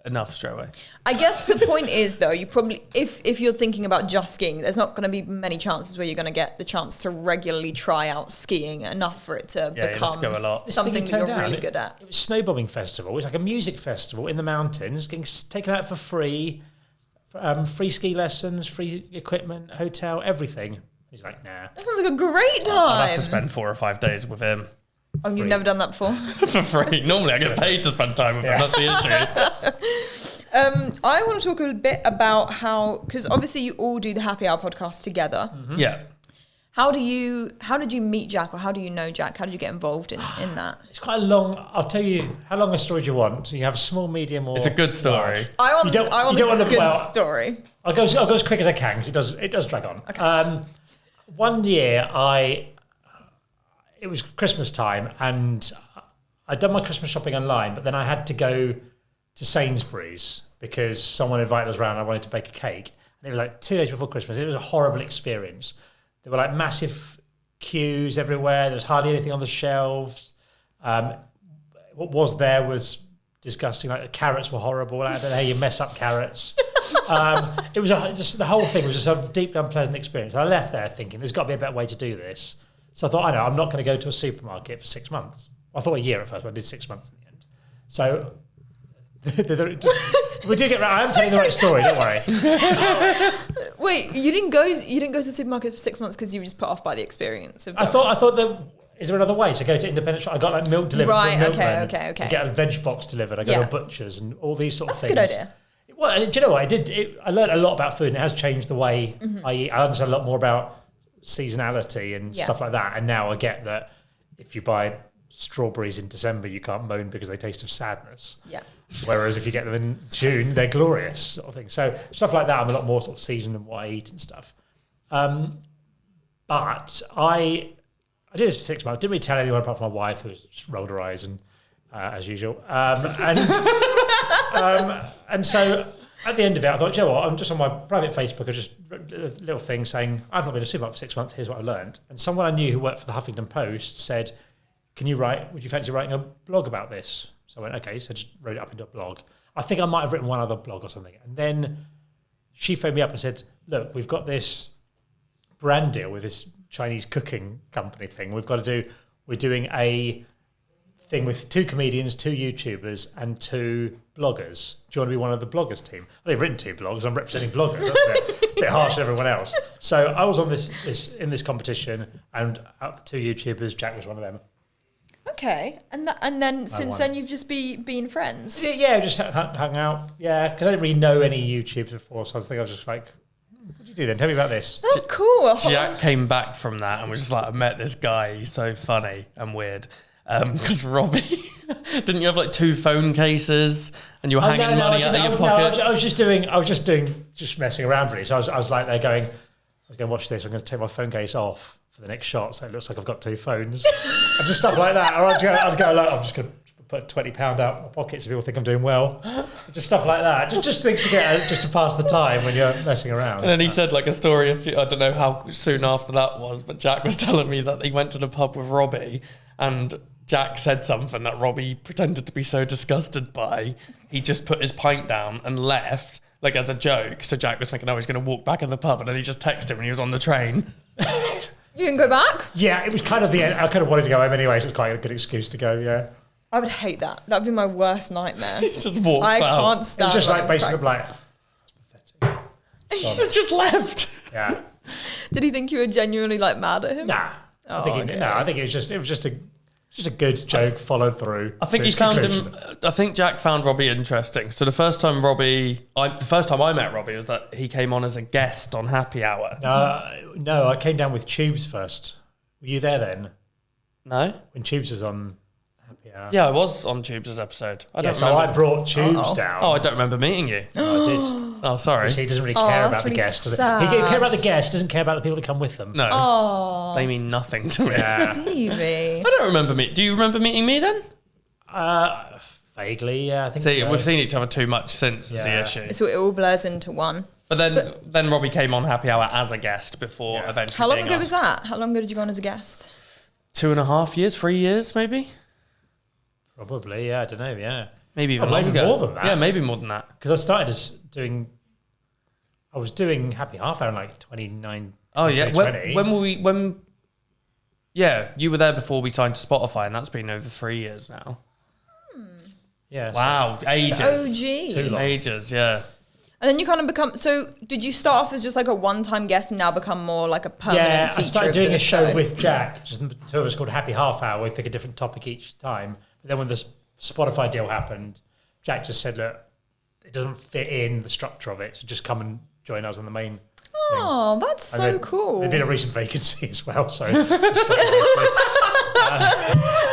C: enough straight away.
B: I guess the point is though, you probably if you're thinking about just skiing, there's not going to be many chances where you're going to get the chance to regularly try out skiing enough for it to
C: Yeah, you'll have
B: become
C: to go a lot.
A: This thing
B: something
A: he
B: that you're
A: turned down,
B: really good at.
A: It was snowbombing festival. It's like a music festival in the mountains, getting taken out for free, free ski lessons, free equipment, hotel, everything. He's like, nah.
B: That sounds like a great
C: I'll have
B: time.
C: to spend 4 or 5 days with him
B: Oh, you've
A: free.
B: never done that before.
C: for free. Normally I get paid to spend time with him. That's the issue.
B: I want to talk a bit about how, because obviously you all do the Happy Hour podcast together.
C: Yeah.
B: How did you meet Jack, or how do you know Jack? How did you get involved in that?
A: It's quite a long. I'll tell you how long a story do you want. So you have a small, medium, or
C: It's a good story.
B: I want
A: You don't-
B: I want
A: you don't
B: a
A: want to-
B: good
A: well-
B: story.
A: I'll go as quick as I can because it does drag on.
B: Okay.
A: One year it was Christmas time and I'd done my Christmas shopping online, but then I had to go to Sainsbury's because someone invited us around. I wanted to bake a cake, and it was like 2 days before Christmas. It was a horrible experience. There were like massive queues everywhere. There was hardly anything on the shelves. What was there was disgusting. Like the carrots were horrible. I don't know how you mess up carrots. It was just the whole thing was just a deeply unpleasant experience. I left there thinking there's got to be a better way to do this. So I thought, I know, I'm not going to go to a supermarket for 6 months. I thought a year at first, but I did 6 months in the end. So we do get right. I'm telling the right story. Don't worry.
B: Wait, you didn't go to the supermarket for 6 months because you were just put off by the experience of
A: I thought that. Is there another way to go to independent shop? I got like milk delivered from milkman.
B: Okay.
A: I get a veg box delivered. I go to a butcher's and all these sort of things.
B: That's a good idea.
A: Well, and do you know what? I learned a lot about food, and it has changed the way I eat. I understand a lot more about seasonality and stuff like that. And now I get that if you buy strawberries in December, you can't moan because they taste of sadness.
B: Yeah.
A: Whereas if you get them in June, they're glorious, sort of thing. So stuff like that, I'm a lot more sort of seasoned in what I eat and stuff. But I did this for 6 months. Didn't really tell anyone apart from my wife, who just rolled her eyes and as usual. And so at the end of it, I thought, you know what? I'm just on my private Facebook. I just wrote a little thing saying I've not been to a supermarket for 6 months. Here's what I learned. And someone I knew who worked for the Huffington Post said, "Would you fancy writing a blog about this?" So I went, okay. So I just wrote it up into a blog. I think I might have written one other blog or something. And then she phoned me up and said, "Look, we've got this brand deal with this Chinese cooking company thing. We're doing a thing with 2 comedians, 2 YouTubers, and 2 bloggers. Do you want to be one of the bloggers team?" I've written 2 blogs. I'm representing bloggers. That's a bit harsh to everyone else. So I was on this competition, and out of the 2 YouTubers, Jack was one of them.
B: Okay, and then since then you've just been friends.
A: Yeah, just hung out. Yeah, because I didn't really know any YouTubers before, so I was just like, "What do you do then? Tell me about this."
B: That's cool.
C: Jack came back from that and was just like, I met this guy. He's so funny and weird. Because Robbie, didn't you have like 2 phone cases and you were hanging money out of your pockets?
A: I was just messing around really. So I was like, they're going, I was going to watch this. I'm going to take my phone case off for the next shot, so it looks like I've got 2 phones and just stuff like that. Or I'd go like, I'm just going to put £20 out of my pocket so people think I'm doing well. Just stuff like that. Just things to get just to pass the time when you're messing around.
C: And then he said like a story. I don't know how soon after that was, but Jack was telling me that he went to the pub with Robbie and Jack said something that Robbie pretended to be so disgusted by. He just put his pint down and left, like as a joke. So Jack was thinking, oh, he's going to walk back in the pub. And then he just texted him when he was on the train.
B: You didn't go back?
A: Yeah, it was kind of the end. I kind of wanted to go home anyway, so it was quite a good excuse to go, yeah.
B: I would hate that. That would be my worst nightmare.
C: He just walked
B: I
C: out.
B: can't stand
A: It was just like
B: pranks.
A: basically like, that's pathetic.
C: He just left.
A: Yeah.
B: Did he think you were genuinely like mad at him?
A: Nah. I think it was just a good joke followed through.
C: I think he found him. I think Jack found Robbie interesting. So the first time I met Robbie was that he came on as a guest on Happy Hour.
A: No, I came down with Tubes first. Were you there then?
C: No?
A: When Tubes was on Happy Hour?
C: Yeah, I was on Tubes' episode. I don't
A: So
C: remember.
A: I brought Tubes down.
C: Oh, I don't remember meeting you.
A: No, I did.
C: Oh, sorry.
A: See, he doesn't really care about
B: that's
A: the
B: really
A: guest. Does
B: sad.
A: He cares about the guest, doesn't care about the people that come with them.
C: No.
B: Oh,
C: They mean nothing to me.
A: Yeah.
B: Stevie.
C: I don't remember Do you remember meeting me then?
A: Vaguely, yeah, I think
C: See,
A: so.
C: we've seen each other too much since is the
A: Yeah.
C: issue.
B: So it all blurs into one.
C: But then Robbie came on Happy Hour as a guest before eventually
B: How long
C: being
B: ago was
C: asked.
B: that? How long ago did you go on as a guest?
C: 2.5 years, 3 years maybe?
A: Probably, yeah, I don't know, yeah.
C: Maybe even
A: maybe
C: longer.
A: more than that.
C: Yeah, maybe more than that.
A: Because I started I was doing Happy Half Hour in like 2019.
C: Oh yeah,
A: 2020.
C: when were we? Yeah, you were there before we signed to Spotify, and that's been over 3 years now.
A: Yeah.
C: Wow, ages.
B: OG.
A: Too long.
C: Ages, yeah.
B: And then you kind of become. So did you start off as just like a one-time guest and now become more like a permanent
A: Yeah,
B: feature?
A: I started
B: of
A: doing
B: the
A: a show with Jack. Just the 2 of us called Happy Half Hour. We pick a different topic each time. But then when the Spotify deal happened, Jack just said, "Look, it doesn't fit in the structure of it, so just come and join us on the main."
B: Oh, that's so cool.
A: There'd been a recent vacancy as well, so.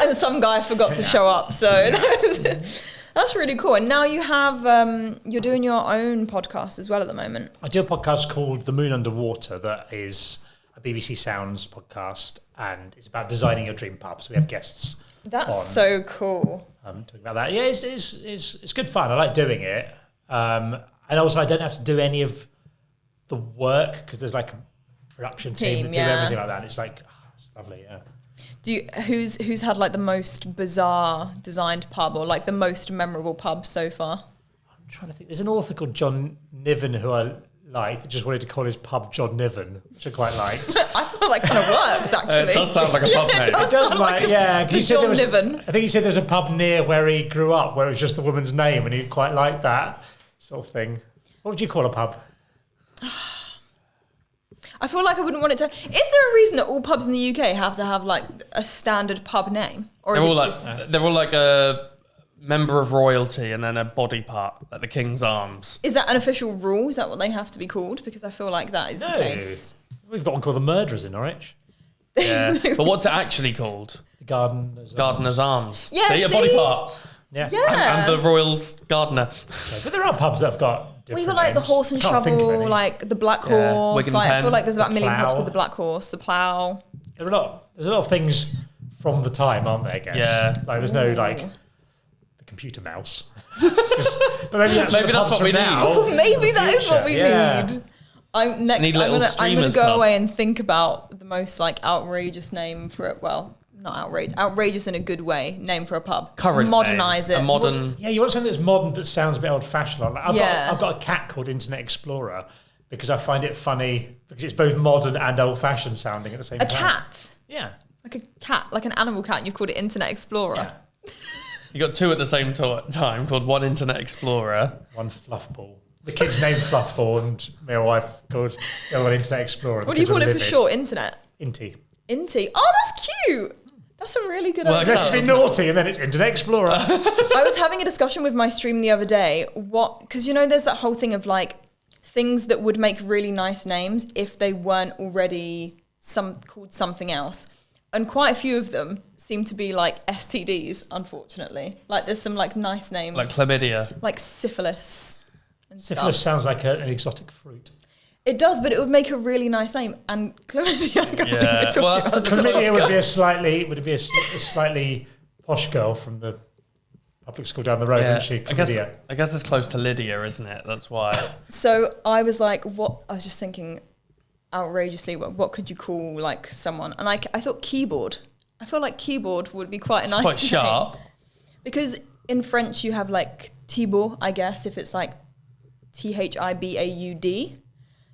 B: And some guy forgot to show up, so that's really cool. And now you have you're doing your own podcast as well at the moment.
A: I do a podcast called The Moon Underwater that is a BBC Sounds podcast, and it's about designing your dream pub. So we have guests.
B: That's
A: on,
B: so cool.
A: talking about that. Yeah, it's good fun. I like doing it, and also I don't have to do any of the work because there's like a production team that do everything like that. And it's like it's lovely. Yeah.
B: Who's had like the most bizarre designed pub or like the most memorable pub so far?
A: I'm trying to think. There's an author called John Niven who I liked, just wanted to call his pub John Niven, which I quite liked.
B: I feel like kind of works actually.
C: It does sound like a pub name.
A: It does like, yeah. 'Cause he said there was,
B: Niven.
A: I think he said there was a pub near where he grew up, where it was just the woman's name, and he quite liked that sort of thing. What would you call a pub?
B: I feel like I wouldn't want it to. Is there a reason that all pubs in the UK have to have like a standard pub name, or is
C: They're
B: it
C: all like
B: just?
C: they're all like a member of royalty and then a body part, like the King's Arms.
B: Is that an official rule? Is that what they have to be called? Because I feel like that is the case.
A: We've got one called the Murderers in Norwich.
C: Yeah, but what's it actually called?
A: The Gardener's
C: Gardener's Arms.
B: Yeah,
C: see, a body
B: see?
C: part.
A: Yeah.
C: And the Royal's gardener.
A: Okay, but there are pubs that have got different
B: Well, you got like the
A: names.
B: Horse and
A: I can't think of
B: Shovel,
A: any.
B: like the Black
C: Yeah,
B: Horse.
C: Wigan
B: Like, I feel
C: Pen.
B: like there's about a million pubs
A: Plough.
B: called the Black Horse, the Plough.
A: There's a lot of things from the time, aren't there, I guess?
C: Yeah.
A: Like there's no like the computer mouse. But maybe that's
C: Maybe that's
A: what
C: what we
A: now.
C: need.
B: Maybe that is what we
A: Yeah.
B: need. I'm next.
C: Need
B: I'm
C: little
B: gonna
C: streamers
B: go
C: pub.
B: away and think about the most like outrageous name for it. Well, not outrageous in a good way. Name for a pub.
C: Current
B: Modernize
C: name.
B: it.
C: A modern.
A: Yeah, you want something that's modern but sounds a bit old-fashioned. Like,
B: Yeah.
A: I've got a cat called Internet Explorer because I find it funny because it's both modern and old-fashioned sounding at the same
B: A
A: time.
B: cat,
A: Yeah.
B: like a cat, like an animal cat, and you called it Internet Explorer.
A: Yeah.
C: You got two at the same time called One Internet Explorer.
A: One Fluffball. The kid's named Fluffball and my wife called the other one Internet Explorer.
B: What do you call it for
A: livid.
B: short? Internet.
A: Inty.
B: Inty. Oh, that's cute. That's a really good
C: Well,
B: idea.
A: Let's be naughty and then it's Internet Explorer.
B: I was having a discussion with my stream the other day. Because there's that whole thing of like things that would make really nice names if they weren't already called something else, and quite a few of them seem to be like STDs. Unfortunately, like there's some like nice names
C: Like chlamydia.
B: like syphilis. And
A: Syphilis
B: stuff.
A: sounds like an exotic fruit.
B: It does, but it would make a really nice name. And chlamydia. I can't
C: Yeah.
B: even talk
C: Well, that's-
B: about
A: Chlamydia would be a slightly posh girl from the public school down the road,
C: Yeah.
A: isn't she?
C: I
A: Chlamydia.
C: guess it's close to Lydia, isn't it? That's why.
B: So I was like, what? I was just thinking outrageously, what could you call like someone? And I thought keyboard. I feel like keyboard would be quite a nice
C: Quite
B: name.
C: sharp.
B: Because in French you have like Thibaud, I guess, if it's like Thibaud.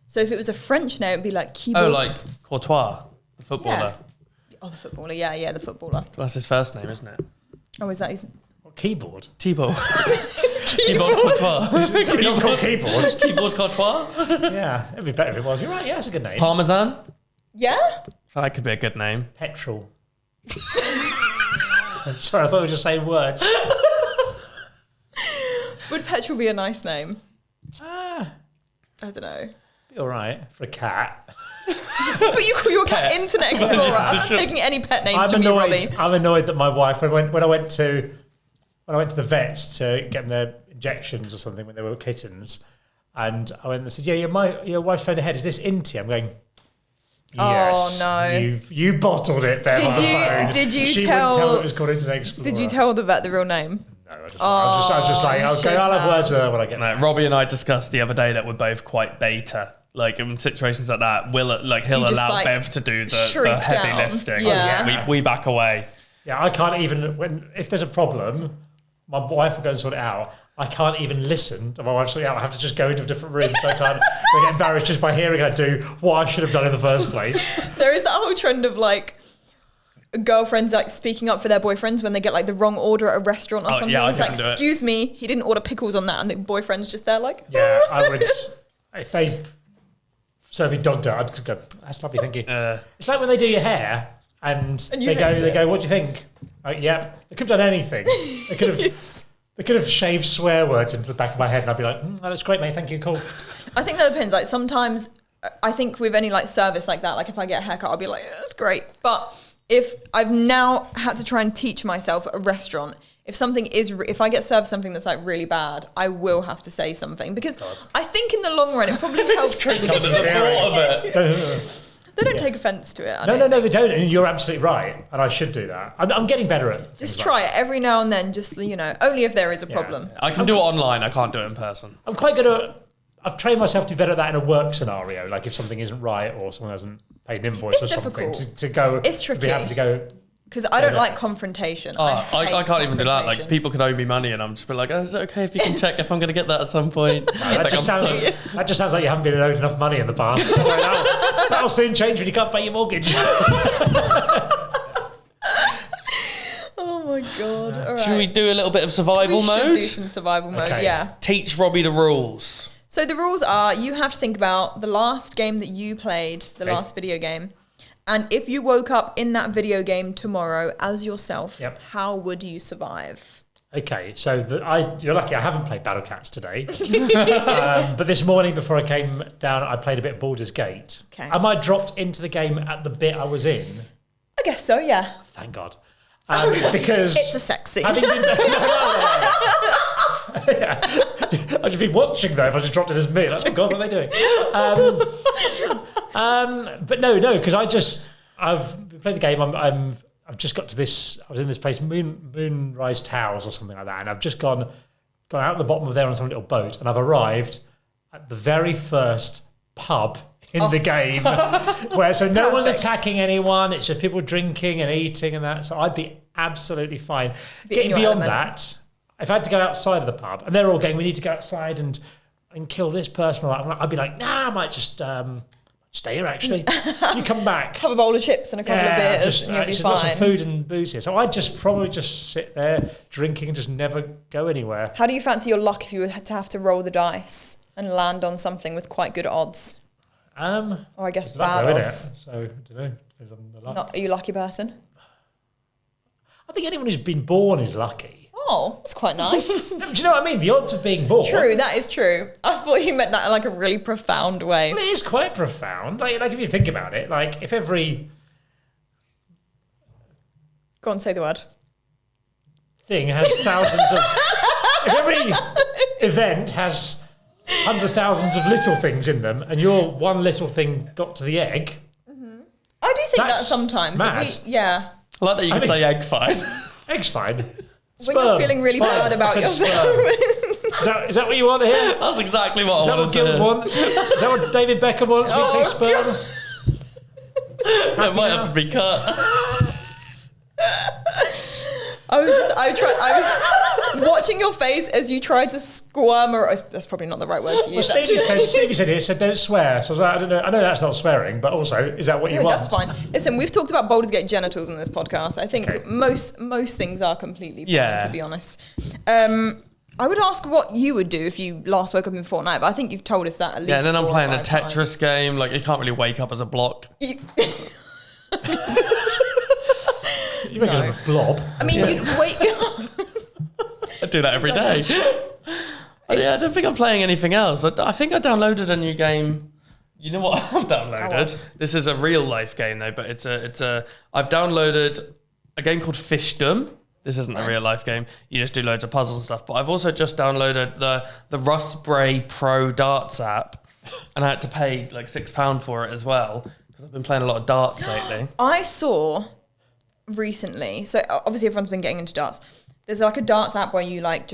B: So if it was a French name, it'd be like keyboard.
C: Oh, like Courtois, the footballer.
B: Oh, the footballer. Yeah, the footballer.
C: That's his first name, isn't it?
B: Oh, is that his?
A: What, keyboard?
C: Thibaut. Thibaut Courtois.
A: It's not called keyboard.
C: Keyboard Courtois.
A: Yeah, it'd be better if it was. You're right, yeah, that's a good name.
C: Parmesan.
B: Yeah?
C: That could be a good name.
A: Petrol. Sorry, I thought we were just saying words.
B: Would petrol be a nice name?
A: Ah,
B: I don't know.
A: be all right for a cat.
B: But you call your cat Internet Explorer. I'm not taking any pet names from you, Robbie.
A: I'm annoyed that my wife, when I went to the vets to get them their injections or something when they were kittens, and I went and said, "Yeah, your wife's phoned ahead. Is this Inty?" I'm going, "Yes."
B: Oh, no.
A: You bottled it there on the phone.
B: Did you
A: she
B: tell?
A: wouldn't tell it was called Internet Explorer.
B: Did you tell the vet the real name?
A: No, I was just like,
B: you
A: okay,
B: should
A: I'll have
B: have.
A: words with her when I get there.
C: No, Robbie and I discussed the other day that we're both quite beta. Like in situations like that, he'll
B: You just,
C: allow
B: like,
C: Bev to do the
B: shrink
C: heavy
B: down.
C: lifting.
B: Yeah.
C: We back away.
A: Yeah, I can't even if there's a problem, my wife will go and sort it out. I can't even listen to my wife sort it out. I have to just go into a different room, so I get embarrassed just by hearing her do what I should have done in the first place.
B: There is that whole trend of like girlfriends like speaking up for their boyfriends when they get like the wrong order at a restaurant or something.
C: yeah, I
B: It's like,
C: couldn't do it.
B: excuse me, he didn't order pickles on that, and the boyfriend's just there like,
A: Yeah, I would. If they serve me dog dirt, I'd go, "That's lovely, thank you." It's like when they do your hair and
B: you
A: they
B: hate it.
A: go, "What do you think?" Like, yep. They could have done anything. They could have.
B: Yes.
A: They could have shaved swear words into the back of my head, and I'd be like, "That looks great, mate. Thank you, cool."
B: I think that depends. Like sometimes, I think with any like service like that, like if I get a haircut, I'll be like, yeah, that's great. But if I've now had to try and teach myself at a restaurant, if I get served something that's like really bad, I will have to say something because I think in the long run it probably helps.
C: To the thought of it.
B: They don't take offence to it. I
A: No,
B: don't
A: they don't, and you're absolutely right, and I should do that. I'm getting better at things
B: Just
A: like
B: try it every now and then, just, only if there is a problem.
C: I can do it online. I can't do it in person.
A: I'm quite good at. I've trained myself to be better at that in a work scenario, like if something isn't right or someone hasn't paid an invoice
B: It's
A: or something,
B: difficult.
A: to go.
B: It's
A: To be
B: tricky.
A: happy to go.
B: Because I don't like confrontation.
C: I
B: hate
C: can't even do that. Like,
B: confrontation.
C: people could owe me money and I'm just be like, oh, is it okay if you can check if I'm going to get that at some point?
A: That just sounds like you haven't been owed enough money in the past. That'll soon change when you can't pay your mortgage.
B: Oh my God. All right.
C: Should we do a little bit of survival mode?
B: We should do some survival mode,
A: Okay.
B: yeah.
C: Teach Robbie the rules.
B: So the rules are you have to think about the last game that you played, the last video game. And if you woke up in that video game tomorrow as yourself, how would you survive?
A: Okay, so you're lucky I haven't played Battlecats today. But this morning before I came down, I played a bit of Baldur's Gate.
B: Okay.
A: Am I dropped into the game at the bit I was in?
B: I guess so, yeah.
A: Thank God. Because
B: It's a sex scene.
A: having been, yeah. I'd just be watching though if I just dropped it as me. Like, oh God, what are they doing? But no, because I've played the game. I've just got to this. I was in this place, Moonrise Towers or something like that, and I've just gone out the bottom of there on some little boat, and I've arrived at the very first pub in the game, where no one's attacking anyone. It's just people drinking and eating and that. So I'd be absolutely fine. Getting beyond that, if I had to go outside of the pub, and they're all going, we need to go outside and kill this person, I'd be like, nah, I might just stay here actually. You come back.
B: Have a bowl of chips and a couple of beers and you'll be fine.
A: Lots of food and booze here. So I'd probably just sit there drinking and just never go anywhere.
B: How do you fancy your luck if you were to have to roll the dice and land on something with quite good odds?
A: Or
B: I guess bad odds.
A: So, I don't know. Depends on the luck.
B: Are you a lucky person?
A: I think anyone who's been born is lucky.
B: Oh, that's quite nice.
A: Do you know what I mean? The odds of being born.
B: True, that is true. I thought you meant that in like a really profound way.
A: Well, it is quite profound. Like if you think about it, like if every
B: Go on, say the word.
A: thing has thousands of... If every event has hundreds of thousands of little things in them and your one little thing got to the egg...
B: I do think that
A: That's
B: sometimes.
A: mad.
B: Yeah.
C: I like that you can say egg fine.
A: Egg's fine.
B: When you're feeling really bad about yourself.
A: Is that what you want to hear?
C: That's exactly what I wanted to
A: Gil
C: hear.
A: wants? Is that what David Beckham wants? We say sperm?
C: It might have to be cut.
B: I was watching your face as you tried to squirm, or that's probably not the right word to use.
A: Stevie said here, don't swear. So I was like, I don't know. I know that's not swearing, but also, is that what you want?
B: That's fine. Listen, we've talked about Baldur's Gate genitals in this podcast. I think most things are completely fine, to be honest. I would ask what you would do if you last woke up in Fortnite, but I think you've told us that at least.
C: Yeah, and then I'm
B: 4 or
C: playing a
B: 5
C: Tetris
B: times.
C: game. Like, you can't really wake up as a block.
A: You make it a blob.
B: I mean, you'd wake
C: I do that every day. I don't think I'm playing anything else. I think I downloaded a new game. You know what I've downloaded? This is a real life game though, but I've downloaded a game called Fishdom. This isn't a real life game. You just do loads of puzzles and stuff. But I've also just downloaded the Rustbray Pro Darts app, and I had to pay like £6 for it as well because I've been playing a lot of darts lately.
B: I saw recently, so obviously everyone's been getting into darts. There's like a darts app where you like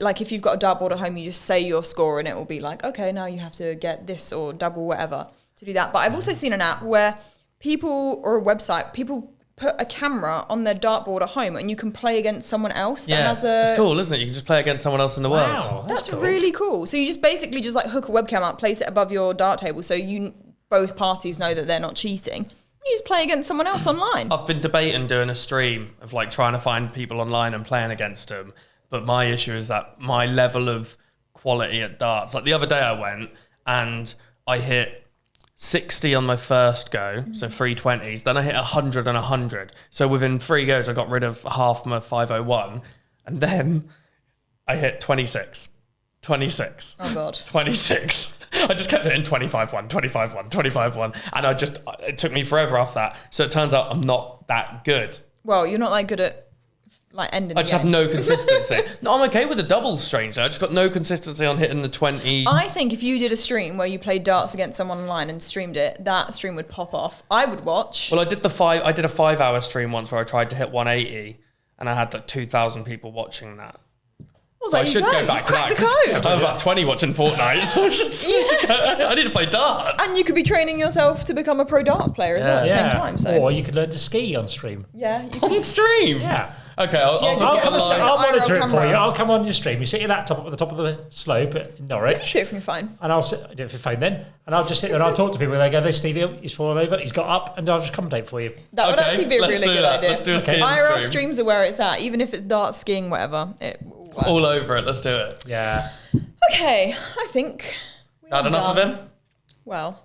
B: like if you've got a dartboard at home, you just say your score and it will be like, okay, now you have to get this or double whatever to do that. But I've also seen an app where people put a camera on their dartboard at home and you can play against someone else that has a...
C: It's cool, isn't it? You can just play against someone else in the world.
A: Wow,
B: That's
A: cool.
B: really cool. So you just basically just like hook a webcam up, place it above your dart table so both parties know that they're not cheating. You just play against someone else online.
C: I've been debating doing a stream of like trying to find people online and playing against them. But my issue is that my level of quality at darts, like the other day I went and I hit 60 on my first go, so 320s. Then I hit 100 and 100. So within 3 goes, I got rid of half my 501. And then I hit 26. 26.
B: Oh, God.
C: 26. I just kept hitting 25-1, 25-1, 25-1. And it took me forever off that. So it turns out I'm not that good.
B: Well, you're not that good at like ending
C: I just have no consistency. No, I'm okay with the doubles, strangely. I just got no consistency on hitting the 20.
B: I think if you did a stream where you played darts against someone online and streamed it, that stream would pop off. I would watch.
C: Well, I did a 5-hour stream once where I tried to hit 180 and I had like 2,000 people watching that.
B: Well,
C: So I should go back to that.
B: Crack the code.
C: I'm about 20 watching Fortnite, so I need to play darts.
B: And you could be training yourself to become a pro darts player as well at the same time. So.
A: Or you could learn to ski on stream.
B: Yeah. You
C: On stream?
A: Yeah.
C: Okay, I'll
A: monitor it for
B: camera.
A: you. I'll come on your stream. You set your laptop up at the top of the slope in Norwich.
B: You do it from your phone.
A: And I'll sit, do it for your phone then. And I'll just sit there and I'll talk to people. They go, there's Stevie, he's fallen over, he's got up, and I'll just commentate for you.
B: That would actually be a really good idea.
C: Let's do a skiing
B: IRL
C: stream.
B: streams are where it's at, even if it's darts, skiing, whatever. It works.
C: All over it, let's do it.
A: Yeah.
B: Okay, I think we
C: Had
B: are
C: enough
B: done.
C: of him?
B: Well.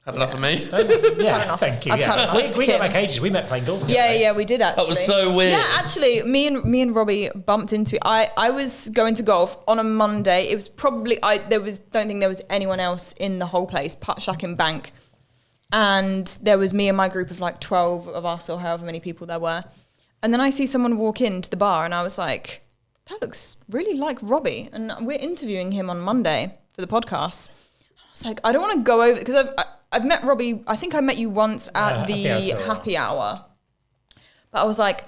C: Had enough of me?
A: Yeah,
B: enough.
A: thank you.
B: I've had enough of
A: We got
B: him.
A: back ages. We met playing golf.
B: Yeah, we did actually.
C: That was so weird.
B: Yeah, actually, me and Robbie bumped into. I was going to golf on a Monday. It was probably don't think there was anyone else in the whole place. Putt Shack and Bank, and there was me and my group of like 12 of us or however many people there were. And then I see someone walk into the bar, and I was like, that looks really like Robbie. And we're interviewing him on Monday for the podcast. I was like, I don't want to go over because I've met Robbie. I think I met you once at the happy hour. But I was like,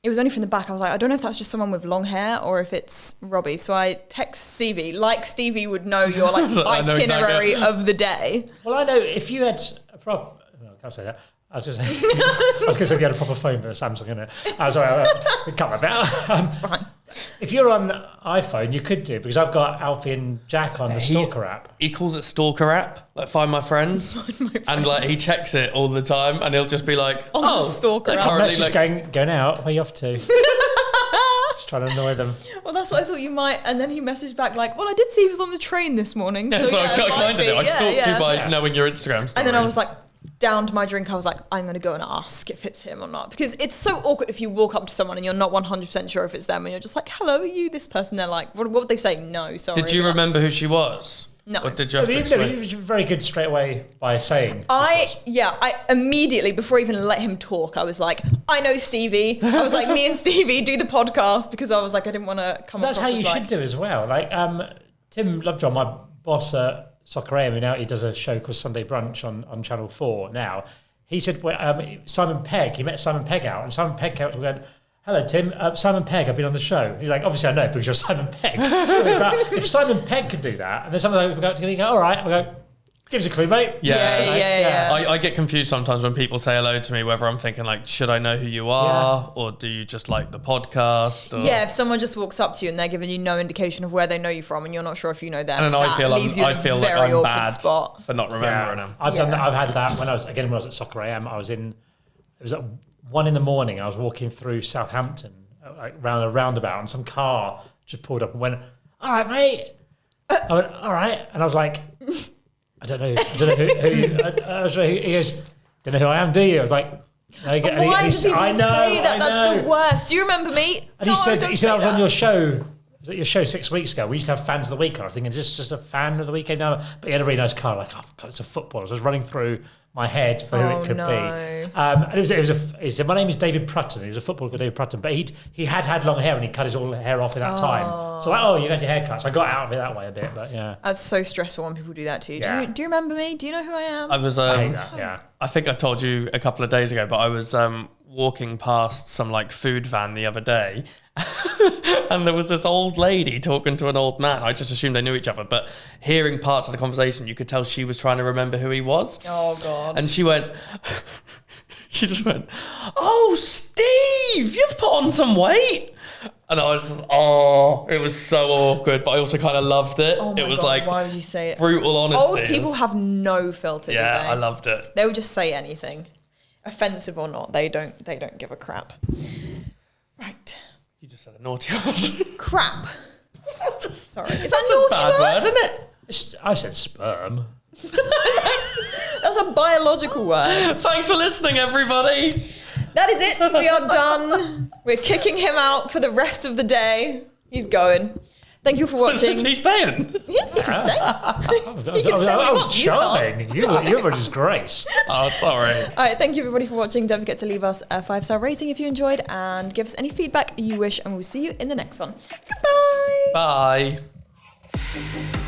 B: it was only from the back. I was like, I don't know if that's just someone with long hair or if it's Robbie. So I text Stevie, like Stevie would know your like itinerary of the day.
A: Well, I know if you had a proper... No, I can't say that. I was going to say if you had a proper phone for a Samsung, innit? I'm sorry, we cut that out.
B: It's fine.
A: If you're on iPhone, you could do, because I've got Alfie and Jack on the Stalker app.
C: He calls it Stalker app, like Find My Friends. And like he checks it all the time and he'll just be like,
B: the Stalker app.
A: Unless she's going out, where are you off to? Just trying to annoy them.
B: Well, that's what I thought you might. And then he messaged back like, well, I did see he was on the train this morning.
C: Yeah, so I kind of did. I stalked you by
A: Yeah.
C: knowing your Instagram stories.
B: And then I was like, downed my drink. I was like, I'm going to go and ask if it's him or not. Because it's so awkward if you walk up to someone and you're not 100% sure if it's them. And you're just like, hello, are you this person? They're like, what would they say? No, sorry.
C: Did you remember who she was?
B: No.
C: Or did you have to explain?
A: You were very good straight away by saying.
B: I immediately, before I even let him talk, I was like, I know Stevie. I was like, me and Stevie do the podcast because I was like, I didn't want to come across
A: That's how you
B: as
A: should do as well. Like Tim Lovejoy, my boss at Soccer AM, now he does a show called Sunday Brunch on Channel 4 now. He said, Simon Pegg, he met Simon Pegg out, and Simon Pegg came up to him and went, hello, Tim, Simon Pegg, I've been on the show. He's like, obviously I know because you're Simon Pegg. But if Simon Pegg could do that, and then some of those go, all right, I go, give us a clue, mate.
B: Yeah.
C: I get confused sometimes when people say hello to me, whether I'm thinking like, should I know who you are, or do you just like the podcast? Or...
B: Yeah, if someone just walks up to you and they're giving you no indication of where they know you from, and you're not sure if you know them,
C: And then I feel like I'm bad
B: spot.
C: for not remembering them.
A: I've done that. I've had that when I was at Soccer AM. It was at 1 a.m. I was walking through Southampton, like round a roundabout, and some car just pulled up and went, all right, mate. I went, all right. And I was like, I don't know who you, he goes, don't know who I am, do you? I was like, no,
B: Why did people say that? That's the worst. Do you remember me?
A: And he said I was on your show. Was at your show 6 weeks ago. We used to have fans of the week. I was thinking, is this just a fan of the weekend now? But he had a really nice car. Like, oh God, it's a footballer. So I was running through my head for who it could be. And he said, my name is David Prutton. He was a footballer called David Prutton, but he had long hair and he cut his all hair off in that time. So like, you've had your hair cut. So I got out of it that way a bit, but yeah.
B: That's so stressful when people do that to you.
A: Yeah.
B: Do you remember me? Do you know who I am?
C: I was,
A: I hate that, yeah.
C: I think I told you a couple of days ago, but I was walking past some like food van the other day and there was this old lady talking to an old man. I just assumed they knew each other, but hearing parts of the conversation, you could tell she was trying to remember who he was.
B: Oh God.
C: And she just went, oh, Steve, you've put on some weight. And I was just, it was so awkward, but I also kind of loved it.
B: Oh my
C: it was
B: God,
C: like,
B: why would you say it?
C: Brutal honesty.
B: Old people have no filter,
C: yeah,
B: do they?
C: I loved it.
B: They would just say anything. Offensive or not, they don't give a crap. Right.
C: You just said a naughty word.
B: Crap. Sorry. Is
C: That's
B: that
C: a
B: a naughty
C: bad word,
B: word?
C: isn't it?
A: I said sperm.
B: That's a biological word.
C: Thanks for listening, everybody.
B: That is it. We are done. We're kicking him out for the rest of the day. He's going. Thank you for watching.
C: Is he staying?
B: Yeah, he can stay.
A: I was charming. You were a disgrace.
C: Oh, sorry.
B: All right, thank you everybody for watching. Don't forget to leave us a 5-star rating if you enjoyed and give us any feedback you wish, and we'll see you in the next one. Goodbye.
C: Bye.